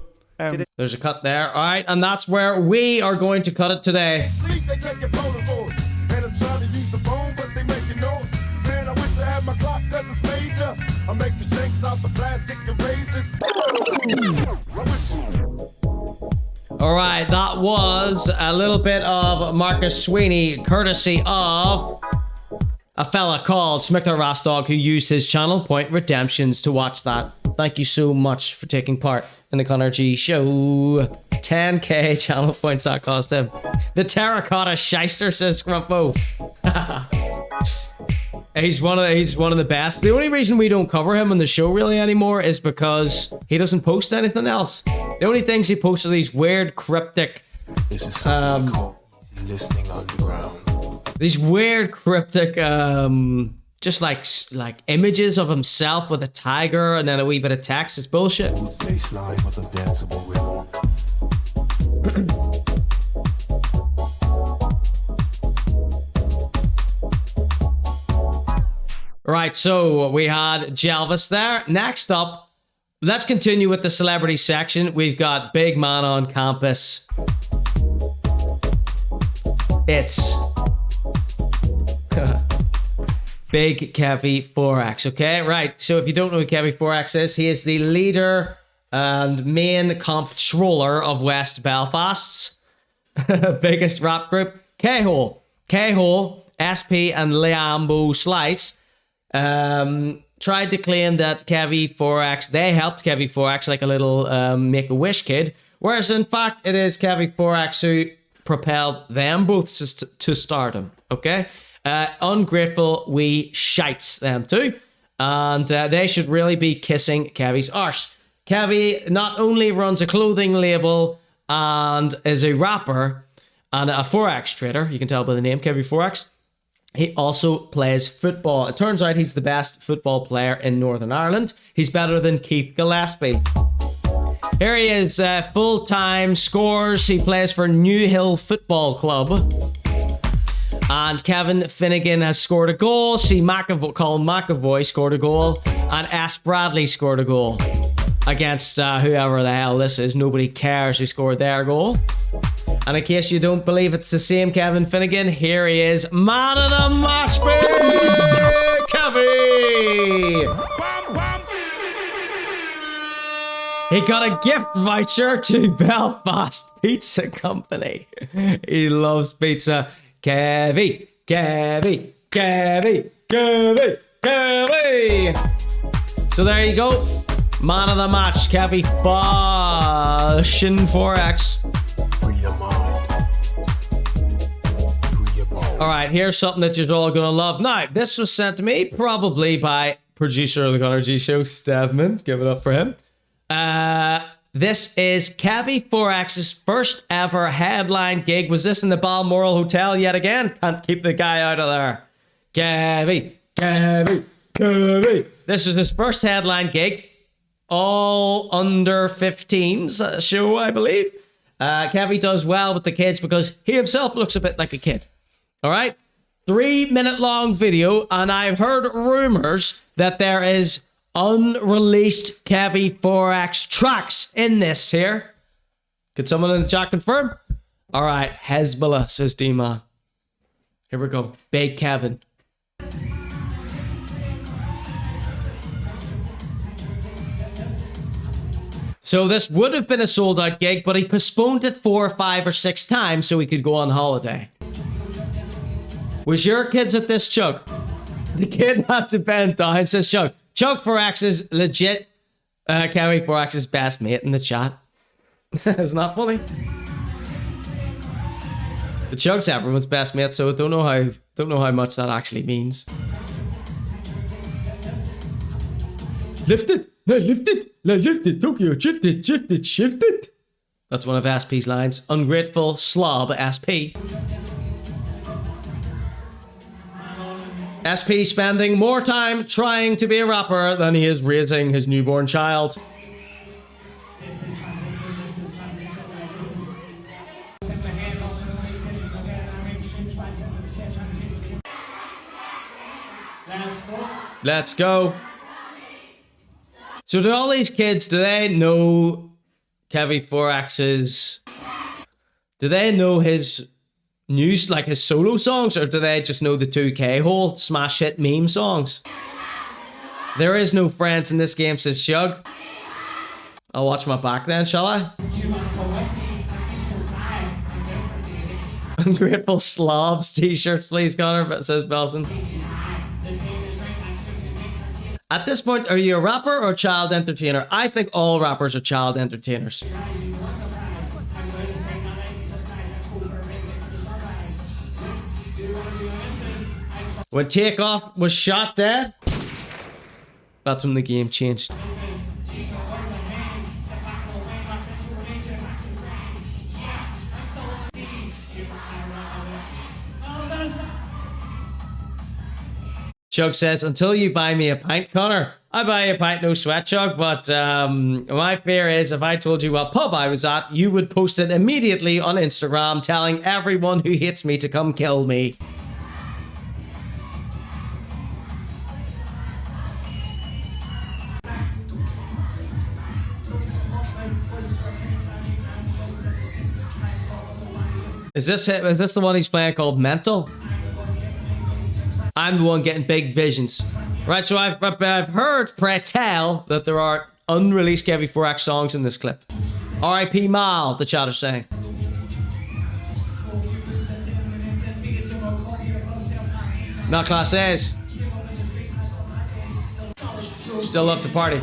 There's a cut there. All right, and that's where we are going to cut it today. See, they take your Polaroid. And I'm trying to use the phone, but they making noise. Man, I wish I had my clock cause it's major. I'm making shakes out the plastic and razors. All right, that was a little bit of Marcus Sweeney, courtesy of a fella called Smichter Rastog, who used his channel Point Redemptions to watch that. Thank you so much for taking part in the Conor G Show. 10k channel points that cost him. The terracotta shyster, says Scrumpo. He's one of the best. The only reason we don't cover him on the show really anymore is because he doesn't post anything else. The only things he posts are these weird cryptic listening underground. these weird cryptic just like images of himself with a tiger and then a wee bit of text. It's bullshit. Baseline with a danceable rhythm. Right, so we had Jelvis there. Next up, let's continue with the celebrity section. We've got big man on campus. It's Big Kevi Forex, okay? Right, so if you don't know who Kevi Forex is, he is the leader and main comptroller of West Belfast's biggest rap group, K-Hole. K-Hole, SP and Liambo Slice tried to claim that Kevi Forex, they helped Kevi Forex like a little Make-A-Wish kid, whereas in fact it is Kevi Forex who propelled them both to stardom, okay? Ungrateful wee shites, them too. And they should really be kissing Kevi's arse. Kevi not only runs a clothing label and is a rapper and a Forex trader, you can tell by the name Kevi Forex, he also plays football. It turns out he's the best football player in Northern Ireland. He's better than Keith Gillespie. Here he is, full-time scores. He plays for New Hill Football Club. And Kevin Finnegan has scored a goal. C. Colin McAvoy scored a goal. And S. Bradley scored a goal against whoever the hell this is. Nobody cares who scored their goal. And in case you don't believe it's the same Kevin Finnegan, here he is, man of the match, Kevi! He got a gift voucher to Belfast Pizza Company. He loves pizza. Kevi, Kevi, Kevi, Kevi, Kevi. So there you go. Man of the match, Kevi Forex. Free your mind. Free your mind. Alright, here's something that you're all gonna love. Now, this was sent to me probably by producer of the Conor G Show, Stevman. Give it up for him. This is Kevi Forex's first ever headline gig. Was this in the Balmoral Hotel yet again? Can't keep the guy out of there. Kevi, Kevi, Kevi. This is his first headline gig. All under 15s show, I believe. Kevi does well with the kids because he himself looks a bit like a kid. All right? 3-minute long video, and I've heard rumors that there is unreleased Kevi Forex tracks in this here. Could someone in the chat confirm? All right, Hezbollah, says D-Man. Here we go. Big Kevin. So this would have been a sold out gig, but he postponed it 4, 5, or 6 times so he could go on holiday. Was your kids at this, Chuck? The kid had to bend down, says Chuck. Chuck Forex is legit Kevi Forex's best mate in the chat. Isn't that funny? The Chuck's everyone's best mate, so I don't know how much that actually means. Lift it, lift it, lift it, Tokyo, shift it, shift it, shift it. That's one of SP's lines. Ungrateful slob SP. SP spending more time trying to be a rapper than he is raising his newborn child. Let's go. So do all these kids, do they know Kevi Forex's... Do they know his news, like his solo songs, or do they just know the 2K whole smash hit meme songs? There is no friends in this game, says Shug. I'll watch my back then, shall I? Ungrateful slobs t-shirts, please, Connor, says Belson. At this point, are you a rapper or a child entertainer? I think all rappers are child entertainers. When Takeoff was shot dead, that's when the game changed. Chug says, until you buy me a pint, Connor. I buy you a pint, no sweat, Chug, but my fear is if I told you what pub I was at, you would post it immediately on Instagram telling everyone who hates me to come kill me. Is this the one he's playing called Mental? I'm the one getting big visions. Right, so I've heard, pray tell, that there are unreleased Kevi Forex songs in this clip. R.I.P. Mal, the chat is saying. Not class A's. Still love to party.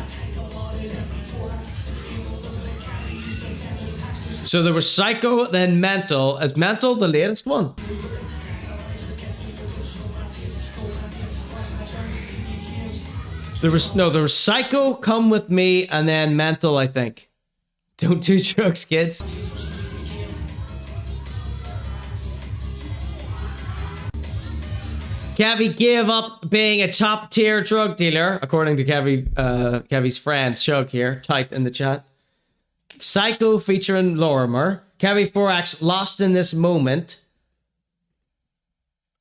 So there was Psycho, then Mental. Is Mental the latest one? There was Psycho, Come With Me, and then Mental, I think. Don't do drugs, kids. Kevi gave up being a top tier drug dealer, according to Kevi's friend Chug here, typed in the chat. Psycho featuring Lorimer. Kevi Forex lost in this moment.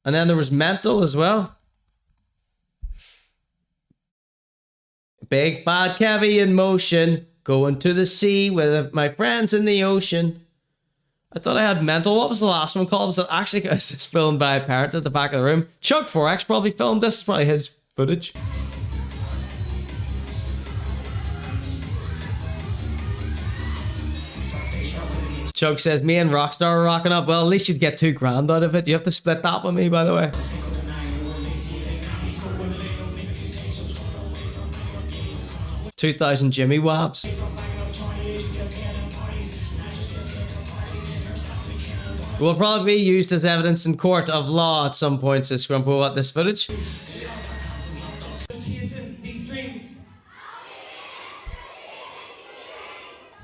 And then there was Mental as well. Big bad Kevi in motion. Going to the sea with my friends in the ocean. I thought I had Mental. What was the last one called? Was it actually is this filmed by a parent at the back of the room? Chuck Forex probably filmed this. It's probably his footage. Chuck says, me and Rockstar are rocking up. Well, at least you'd get $2,000 out of it. You have to split that with me, by the way. 2,000 Jimmy Wabs. Will probably be used as evidence in court of law at some point, says Scrumpo. What, this footage? These dreams.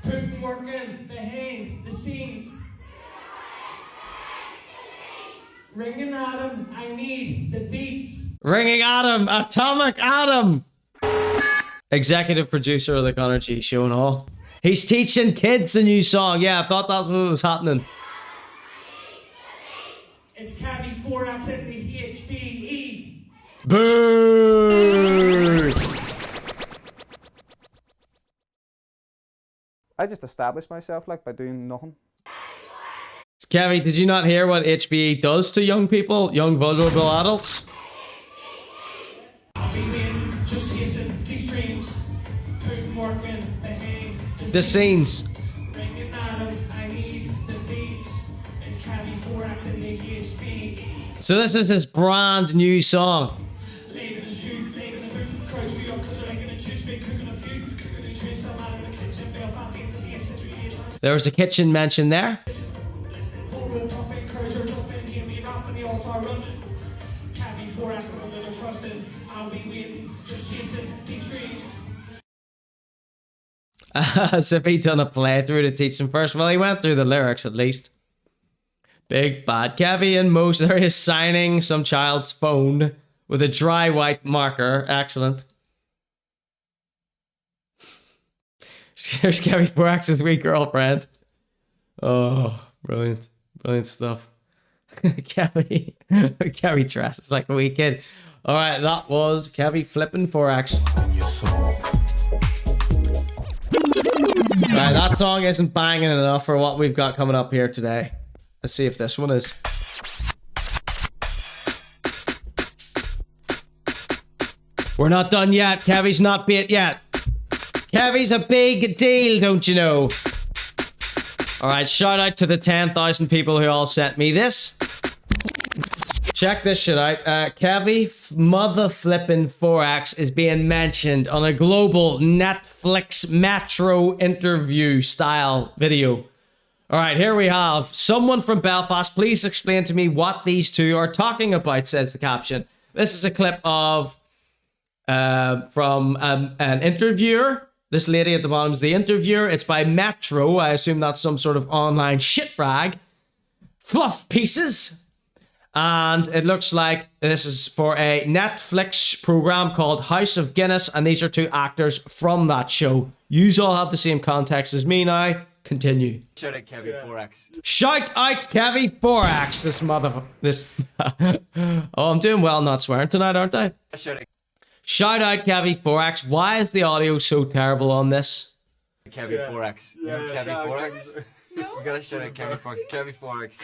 Putting work in, behind the scenes. Ringing Adam, I need the beats. Ringing Adam, Atomic Adam. Executive producer of the Conor G Show and all. He's teaching kids a new song. Yeah, I thought that's what was happening. It's Kevi Forex at the HBE. Boo! I just established myself like by doing nothing. Kevi, did you not hear what HBE does to young people, young vulnerable adults? I'll be in, just chasing these dreams. Putting work in, behind The scenes. Ringing Adam, I need the beats. It's Kevi Forex at the HBE. So this is his brand new song. Leaving the shoot, leaving the booth, crowds we up, cause they're gonna choose me, cooking a few. Cooking the trees, still out in the kitchen, Belfast the Shankill. There was a kitchen mentioned there. As if he'd done a playthrough to teach him first. Well, he went through the lyrics at least. Big bad Kevi in motion. There he is signing some child's phone with a dry white marker. Excellent. Here's Kevi Forex's wee girlfriend. Oh, brilliant. Brilliant stuff. Kevi dresses like a wee kid. Alright, that was Kevi flipping Forex. Alright, that song isn't banging enough for what we've got coming up here today. Let's see if this one is. We're not done yet. Kevi's not bit yet. Kevi's a big deal, don't you know? Alright, shout out to the 10,000 people who all sent me this. Check this shit out. Kevi mother flipping Forex is being mentioned on a global Netflix Metro interview style video. Alright, here we have someone from Belfast. Please explain to me what these two are talking about, says the caption. This is a clip of from an interviewer. This lady at the bottom is the interviewer. It's by Metro. I assume that's some sort of online shit rag. Fluff pieces. And it looks like this is for a Netflix program called House of Guinness. And these are two actors from that show. Yous all have the same context as me now. Continue. Shout out Kevi Forex. Shout out Kevi Forex. This Oh, I'm doing well not swearing tonight, aren't I? Shout out Kevi Forex. Why is the audio so terrible on this? Kevi Forex. Kevi Forex. We gotta shout out Kevi Forex. Kevi Forex.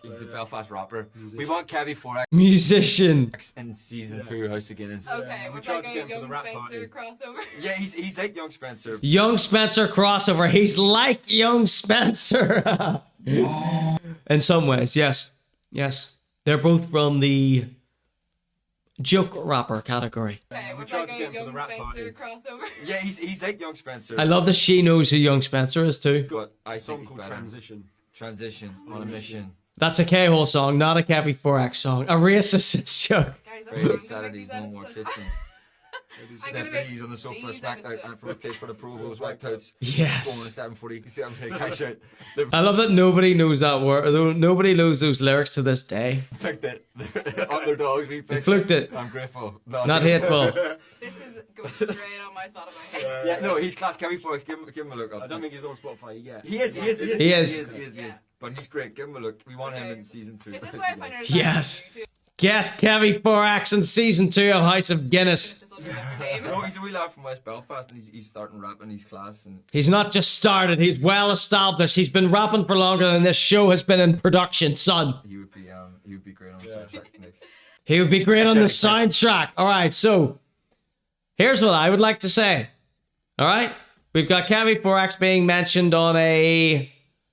He's a Belfast rapper. We want Kevi Forex. Musician. In season 2 House of Guinness. Okay, we're like a Young Spencer crossover. Yeah, he's like Young Spencer. Young Spencer crossover. He's like Young Spencer. In some ways, yes. Yes. They're both from the joke rapper category. Okay, we're like a Young Spencer crossover. Yeah, he's like Young Spencer. I love that she knows who Young Spencer is too. But I think he's better. Transition on a mission. That's a K-hole song, not a Kevi Forex song. A racist joke. Friday Saturdays, no more kitchen. He's on the sofa, smacked out from a place for the Provo's whacked out. Yes. Going to 740, cash out. I love that nobody knows that word. Nobody knows those lyrics to this day. Picked it. Underdogs, we picked Fluked it. I'm grateful. Not hateful. This is going straight on my Spotify. Yeah, no, he's class. Kevi Forex, give him a look up. I don't think he's on Spotify yet. He is. He is. But he's great. Give him a look. We want him in season 2. Is this why I find it Yes. Get Kevi Forex in season 2 of House of Guinness. No, he's a wee lad from West Belfast, and he's starting rapping. He's class, and He's not just started, he's well established. He's been rapping for longer than this show has been in production, son. he would be great on the soundtrack next. He would be great on the soundtrack. Alright, so here's what I would like to say. Alright? We've got Kevi Forex being mentioned on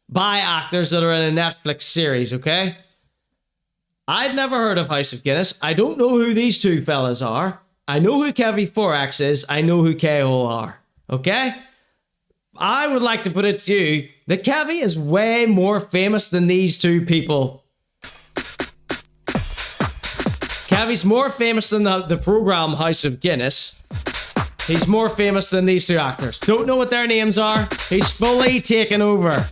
by actors that are in a Netflix series, okay? I'd never heard of House of Guinness. I don't know who these two fellas are. I know who Kevi Forex is. I know who K-Hole are. Okay? I would like to put it to you that Kevi is way more famous than these two people. Kevi's more famous than the program House of Guinness. He's more famous than these two actors. Don't know what their names are. He's fully taken over.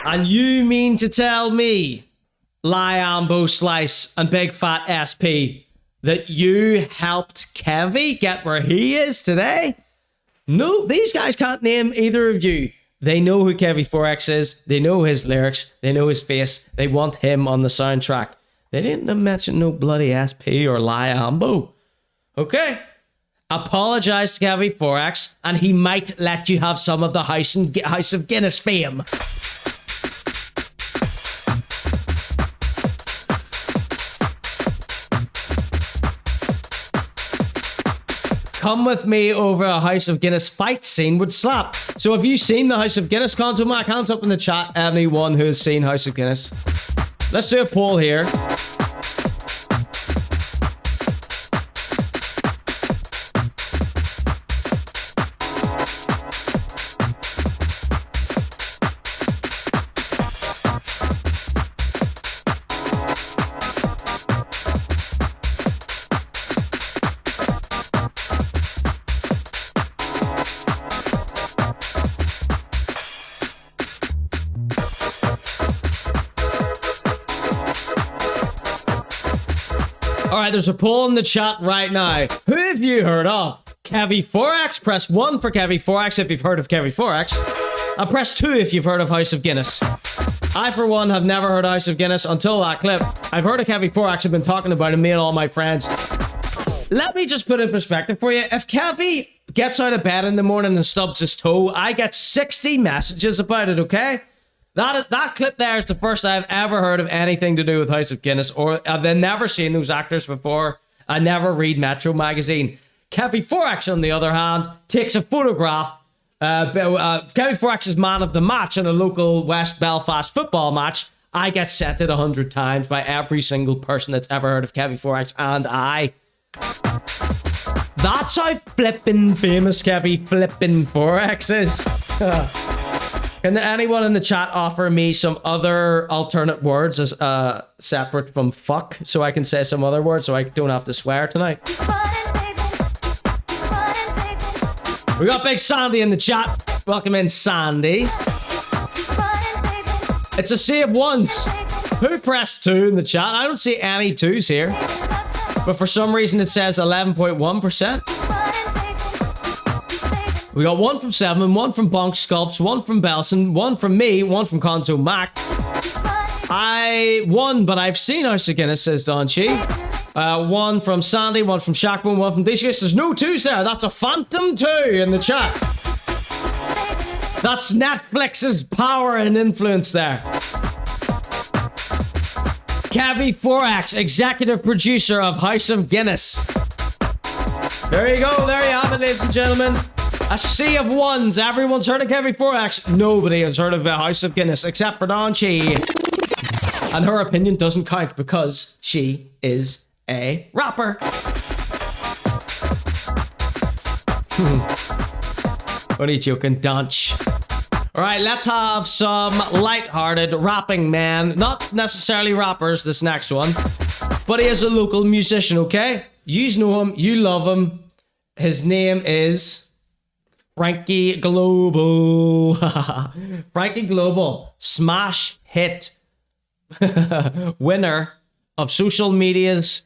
And you mean to tell me, Liambo Slice and Big Fat SP, that you helped Kevi get where he is today? No, these guys can't name either of you. They know who Kevi Forex is. They know his lyrics. They know his face. They want him on the soundtrack. They didn't mention no bloody SP or Liambo. Okay? Apologize to Kevi Forex, and he might let you have some of the House of Guinness fame. Come with me over a House of Guinness fight scene would slap. So have you seen the House of Guinness? Console Mac, hands up in the chat, anyone who has seen House of Guinness. Let's do a poll here. Alright, there's a poll in the chat right now. Who have you heard of? Kevi Forex? Press 1 for Kevi Forex if you've heard of Kevi Forex. And press 2 if you've heard of House of Guinness. I, for one, have never heard of House of Guinness until that clip. I've heard of Kevi Forex. I've been talking about him, me and all my friends. Let me just put it in perspective for you. If Kevi gets out of bed in the morning and stubs his toe, I get 60 messages about it, okay? That clip there is the first I've ever heard of anything to do with House of Guinness, or I've never seen those actors before. I never read Metro magazine. Kevi Forex, on the other hand, takes a photograph. Kevi Forex is man of the match in a local West Belfast football match. I get sent it 100 times by every single person that's ever heard of Kevi Forex, and I. That's how flippin' famous Kevi flippin' Forex is. Can anyone in the chat offer me some other alternate words as separate from fuck, so I can say some other words so I don't have to swear tonight? We got Big Sandy in the chat. Welcome in, Sandy. It's a sea of ones. Who pressed 2 in the chat? I don't see any 2s here. But for some reason it says 11.1%. We got 1 from 7, 1 from Bonk Sculpts, 1 from Belson, 1 from me, 1 from Conzo Mac. I won, but I've seen House of Guinness, says Don Chi. 1 from Sandy, 1 from Shackbone, 1 from Disgraced. There's no 2s there. That's a phantom 2 in the chat. That's Netflix's power and influence there. Kevi Forex, executive producer of House of Guinness. There you go. There you have it, ladies and gentlemen. A sea of ones. Everyone's heard of Kevi Forex. Nobody has heard of the House of Guinness except for Don Chi. And her opinion doesn't count because she is a rapper. Only joking, Donch. Alright, let's have some light-hearted rapping man. Not necessarily rappers, this next one. But he is a local musician, okay? You know him. You love him. His name is Franke Global. Franke Global, smash hit winner of social media's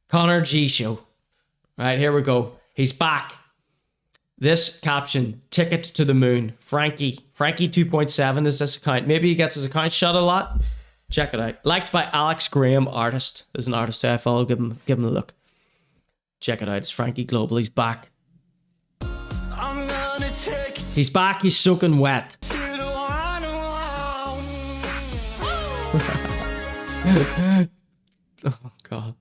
Conor G Show. Right, here we go. He's back. This caption, ticket to the moon. Frankie 2.7 is this account. Maybe he gets his account shut a lot. Check it out. Liked by Alex Graham, artist. There's an artist I follow. Give him a look. Check it out. It's Franke Global. He's back. He's back. He's soaking wet. Oh, God.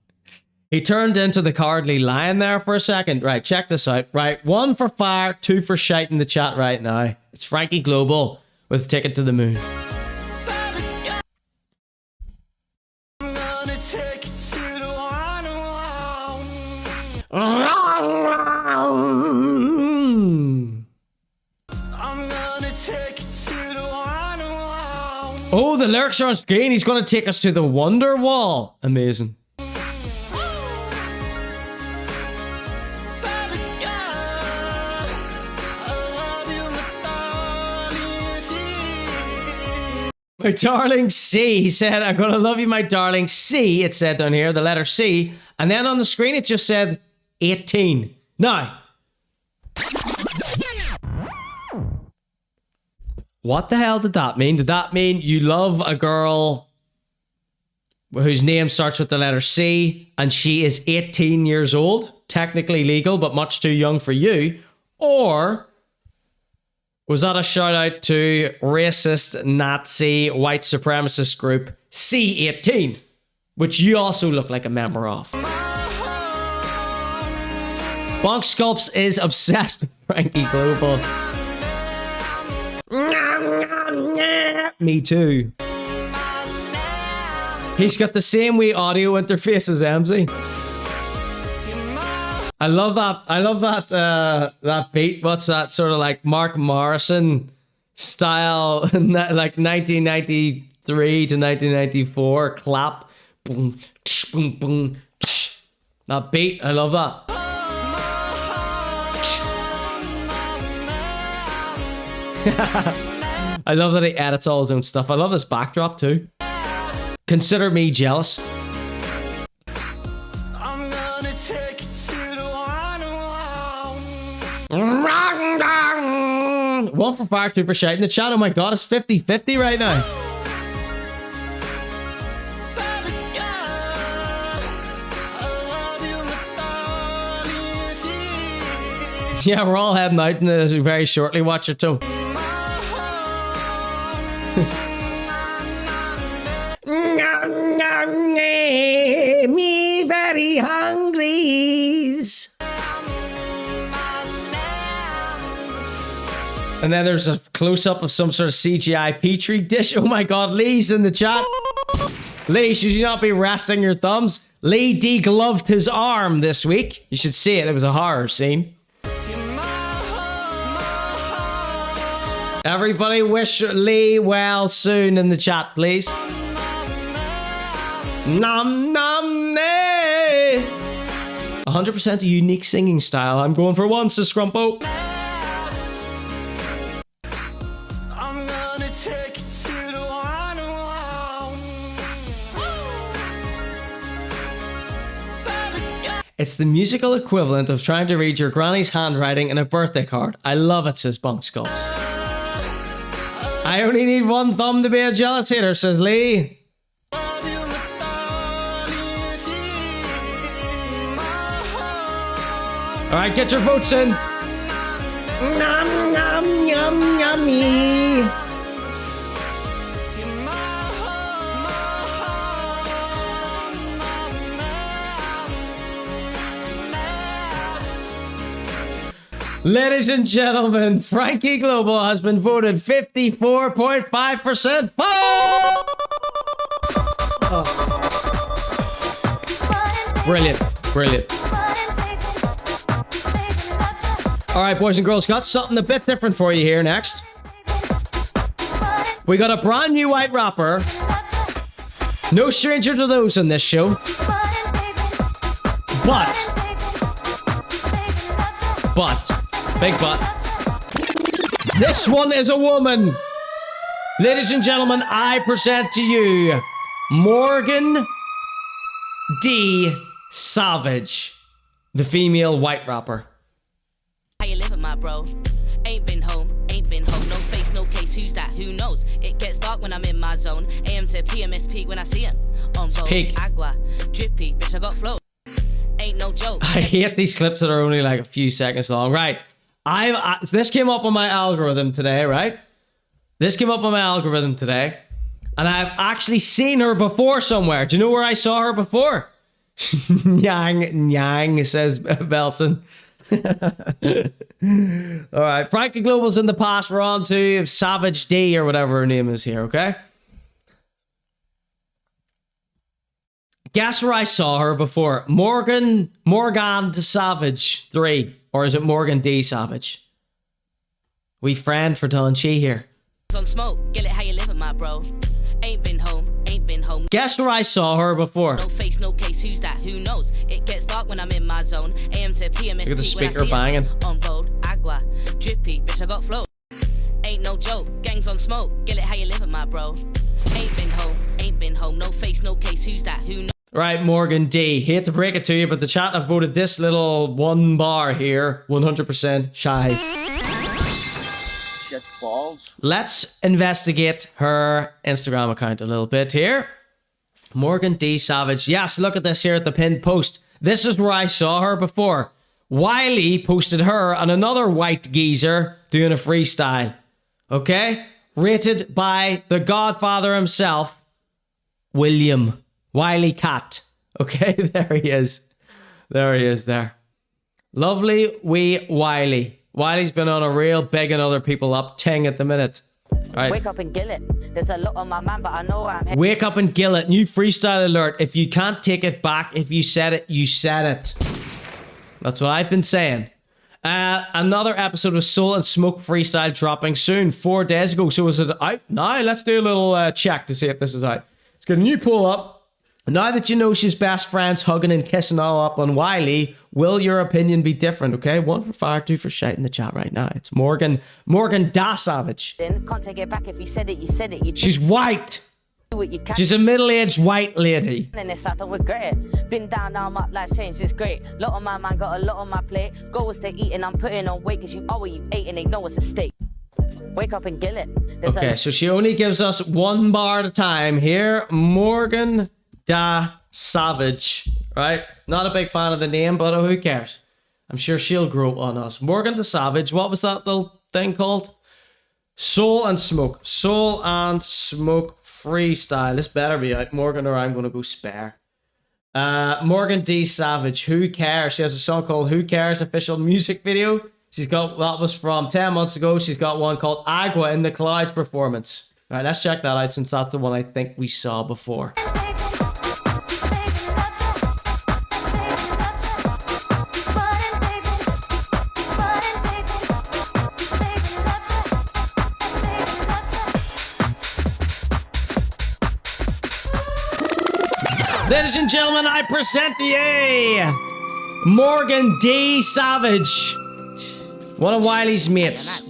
He turned into the Cowardly Lion there for a second. Right, check this out. Right, 1 for fire, 2 for shite in the chat right now. It's Franke Global with Ticket to the Moon. Oh, the lyrics are on screen. He's going to take us to the Wonder Wall. Amazing. My darling C, he said, I'm going to love you, my darling C. It said down here, the letter C. And then on the screen, it just said 18. Now, what the hell did that mean? Did that mean you love a girl whose name starts with the letter C and she is 18 years old? Technically legal, but much too young for you. Or was that a shout out to racist, Nazi, white supremacist group C18, which you also look like a member of? Bonk Sculpts is obsessed with Franke Global. Me too. He's got the same wee audio interface as Emmzy. I love that that beat. What's that sort of like Mark Morrison style, like 1993 to 1994 clap. Boom, tsh, boom, boom, tsh. That beat, I love that. I love that he edits all his own stuff. I love this backdrop too. Consider me jealous. One for fire, 2 for shite in the chat. Oh my god, it's 50-50 right now. Yeah, we're all heading out in this very shortly. Watch your tone. Me very hungry. And then there's a close-up of some sort of CGI Petri dish. Oh my god, Lee's in the chat. Lee, should you not be resting your thumbs? Lee degloved his arm this week. You should see it. It was a horror scene. Everybody wish Lee well soon in the chat, please. Nom nom nay. 100% a unique singing style. I'm going for one, says Scrumpo. It's the musical equivalent of trying to read your granny's handwriting in a birthday card. I love it, says Bonk Sculpts. I only need one thumb to be a jealous hater, says Lee. Alright, get your votes in. Nom nom yum yummy. Ladies and gentlemen, Franke Global has been voted 54.5%. Oh. Brilliant, brilliant. All right, boys and girls, got something a bit different for you here next. We got a brand new white rapper. No stranger to those on this show. Big butt. This one is a woman. Ladies and gentlemen, I present to you Morgan D. Savage, the female white rapper. How you living, my bro? Ain't been home, no face, no case, who's that, who knows? It gets dark when I'm in my zone, AM to PMS peak when I see him. On road, agua, drippy, bitch I got flow. Ain't no joke. I hate these clips that are only like a few seconds long. Right, this came up on my algorithm today, right? This came up on my algorithm today, and I've actually seen her before somewhere. Do you know where I saw her before? Nyang, says Belson. Alright, Franke Global's in the past. We're on to Savage D or whatever her name is here, okay? Guess where I saw her before? Morgan to Savage 3. Or is it Morgan D Savage? We friend for Don Chi here. On smoke, get it how you living, my bro. Ain't been home. Guess where I saw her before? No face, no case, who's that, who knows? It gets dark when I'm in my zone. AM to PMS. Look at the speaker banging. On road, agua, drippy, bitch I got flow. Ain't no joke, gangs on smoke, get it how you living, my bro. Ain't been home, no face, no case, who's that, who knows? Right, Morgan D. Hate to break it to you, but the chat have voted this little one bar here 100% shy. Balls. Let's investigate her Instagram account a little bit here. Morgan D. Savage. Yes, look at this here at the pinned post. This is where I saw her before. Wiley posted her and another white geezer doing a freestyle. Okay? Rated by the Godfather himself, William. Wiley Cat. Okay, there he is. There he is there. Lovely wee Wiley. Wiley's been on a real bigging other people up ting at the minute. Right. Wake up and gill it. There's a lot on my mind, but I know I'm here. Wake up and gill it. New freestyle alert. If you can't take it back, if you said it, you said it. That's what I've been saying. Another episode of Soul and Smoke freestyle dropping soon, 4 days ago. So is it out now? Let's do a little check to see if this is out. Let's get a new poll up. Now that you know she's best friends hugging and kissing all up on Wiley, will your opinion be different? Okay, 1 for fire, 2 for shite in the chat right now. It's Morgan Da Savage. Can't take it back if you said it, you said it. She's white. She's a middle-aged white lady. And it's like, don't regret it. Been down, now I'm up, life's changed, it's great. Lot on my mind, got a lot on my plate. Goals to eat and I'm putting on weight, cause you are what you ate and they know it's a steak. Wake up and gill it. Okay, so she only gives us 1 bar at a time here. Morgan Da Savage, right? Not a big fan of the name, but who cares? I'm sure she'll grow on us. Morgan Da Savage, what was that little thing called? Soul and Smoke. Soul and Smoke freestyle. This better be out, Morgan, or I'm going to go spare. Morgan D Savage, Who Cares? She has a song called Who Cares official music video. She's got, that was from 10 months ago. She's got one called Agua in the Clouds performance. All right, let's check that out since that's the one I think we saw before. Ladies and gentlemen, I present to you Morgan D Savage, one of Wiley's mates.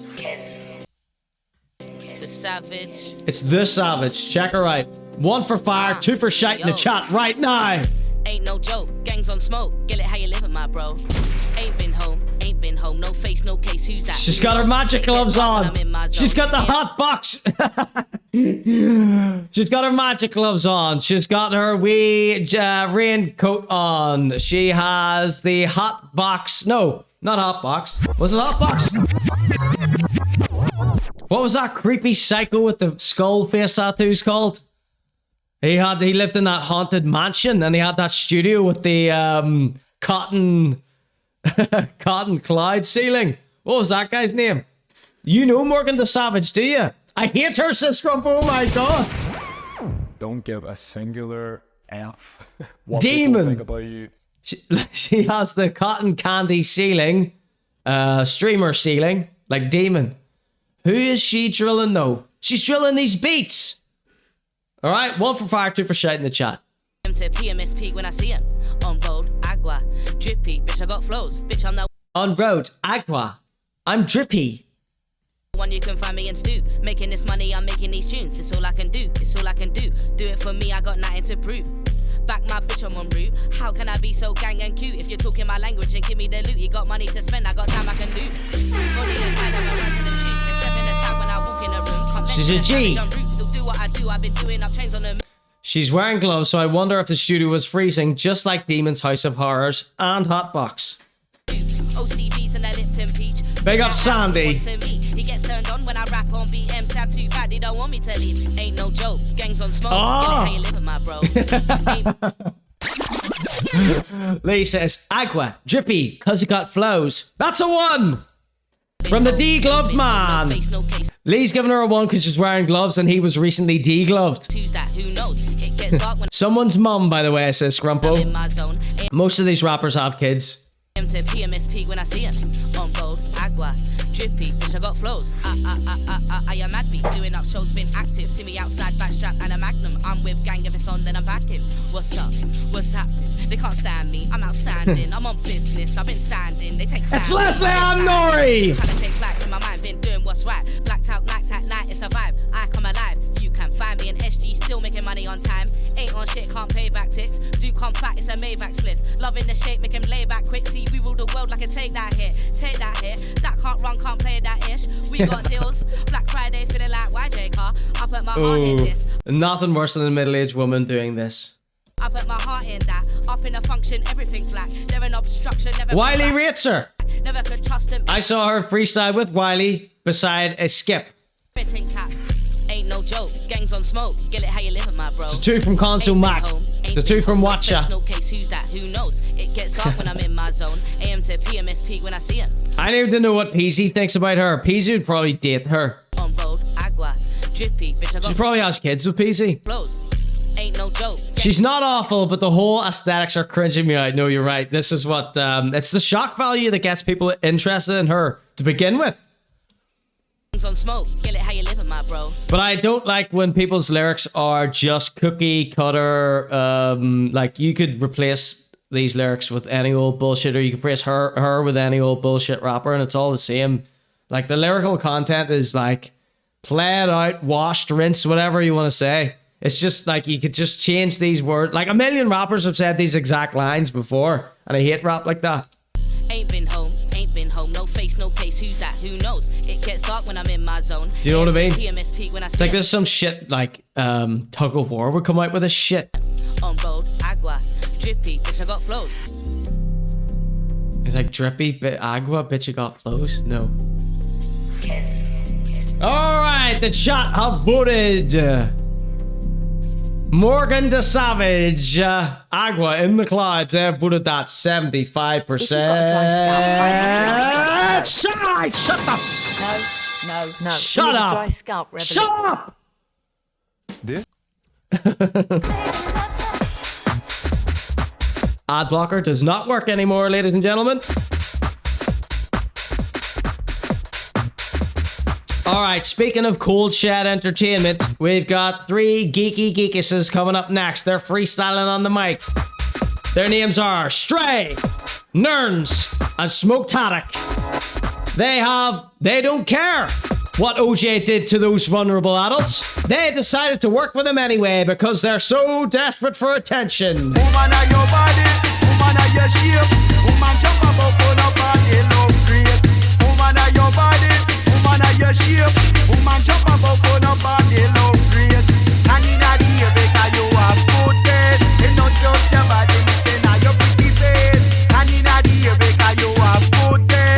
The Savage. It's The Savage. Check her out. 1 for fire, 2 for shite in the chat right now. Ain't no joke, gangs on smoke. Get it how you living, my bro. Ain't been home, no face, no case, who's that? She's got her magic gloves on. She's got the hot box. She's got her magic gloves on. She's got her wee raincoat on. She has the hot box. No, not hot box. Was it hot box? What was that creepy psycho with the skull face tattoos called? He lived in that haunted mansion and he had that studio with the cotton cloud ceiling. What was that guy's name? You know Morgan the Savage, do you? I hate her, Sis Crump. Oh my god. Don't give a singular F what Demon. people think about you. She has the cotton candy ceiling, streamer ceiling, like Demon. Who is she drilling though? She's drilling these beats. All right, 1 for fire, 2 for shite in the chat. To PMS peak when I see him. On road, agua, drippy, bitch, I got flows. Bitch, I'm the On road, agua. I'm drippy. one you can find me and stew. Making this money, I'm making these tunes. It's all I can do, it's all I can do. Do it for me, I got nothing to prove. Back my bitch, I'm on route. How can I be so gang and cute? If you're talking my language and give me the loot, you got money to spend, I got time I can lose. Body and time, I'm run to the shoot. They step in the side when I walk in the room. Come She's a G. Still do what I do, I've been doing up chains on them. She's wearing gloves, so I wonder if the studio was freezing, just like Demon's House of Horrors and Hotbox. OCBs and their Lipton peach. Big up Sandy. He gets turned on when I rap on BM. Sad too bad, he don't want me to leave. Ain't no joke, gangs on smoke. Oh. How you living, my bro? Lee says, agua, drippy, cause it got flows. That's a 1! From the D-gloved man. Lee's giving her a 1 because she's wearing gloves and he was recently D-gloved. Someone's mum, by the way, says Scrumpo. Most of these rappers have kids. To PMSP when I see him on road, agua, drippy, bitch, I got flows. I am mad beat, doing up shows, been active. See me outside, backstrap and a magnum. I'm with gang, if it's on, then I'm backing. What's up? What's happening? They can't stand me, I'm outstanding. I'm on business, I've been standing. They take It's Leslie and Nori! Trying to take flight in my mind, been doing what's right. Blacked out nights at night, it's a vibe. I come alive. You can find me in SG, still making money on time. Ain't on shit, can't pay back ticks. Zoo come fat, it's a Maybach slip. Loving the shape, make him lay back quick. See, we rule the world like a take that hit. Take that hit. That can't run, can't play that ish. We got deals. Black Friday feeling like YJ car. I put my heart in this. Nothing worse than a middle-aged woman doing this. I put my heart in that. Up in a function, everything black. They're an obstruction, never. Wiley rates her. Never could trust him. I saw her freestyle with Wiley beside a skip. Fitting cap. Ain't no joke, gangs on smoke. Get it how you living, my bro. It's a 2 from Console Mac. The 2 from Watcha. No case, who's that? Who knows? It gets dark when I'm in my zone. AM to PMS peak when I see him. I need to know what PZ thinks about her. PZ would probably date her. On road, agua, drippy, bitch, I got She probably has kids with PZ. flows. Ain't no joke. She's not awful, but the whole aesthetics are cringing me out. No, you're right. This is what, it's the shock value that gets people interested in her to begin with. On smoke, get it how you living, my bro. But I don't like when people's lyrics are just cookie cutter. Like you could replace these lyrics with any old bullshit, or you could replace her with any old bullshit rapper, and it's all the same. Like the lyrical content is like played out, washed, rinsed, whatever you want to say. It's just like you could just change these words. Like a million rappers have said these exact lines before, and I hate rap like that. Ain't been home, no face, no case, who's that? Who knows? It gets dark when I'm in my zone. Do you know what I mean? PMS peak when I It's like there's some shit like Tug of War would come out with this shit. On road, agua, drippy, bitch, I got flows. It's like drippy, agua, bitch, you got flows? No. Alright, the chat have voted. Morgan the Savage, Agua in the Clouds, they have voted that 75%. Shut up! No. Shut up! Dry scalp revolution. Shut up! This? Ad blocker does not work anymore, ladies and gentlemen. Alright, speaking of cold shed entertainment, we've got 3 geeky geekuses coming up next. They're freestyling on the mic. Their names are Stray, Nernz, and Smoked Haddock. They don't care what OJ did to those vulnerable adults. They decided to work with him anyway because they're so desperate for attention. Woman, are your body, woman, are your shape, woman, jump up on a body, love.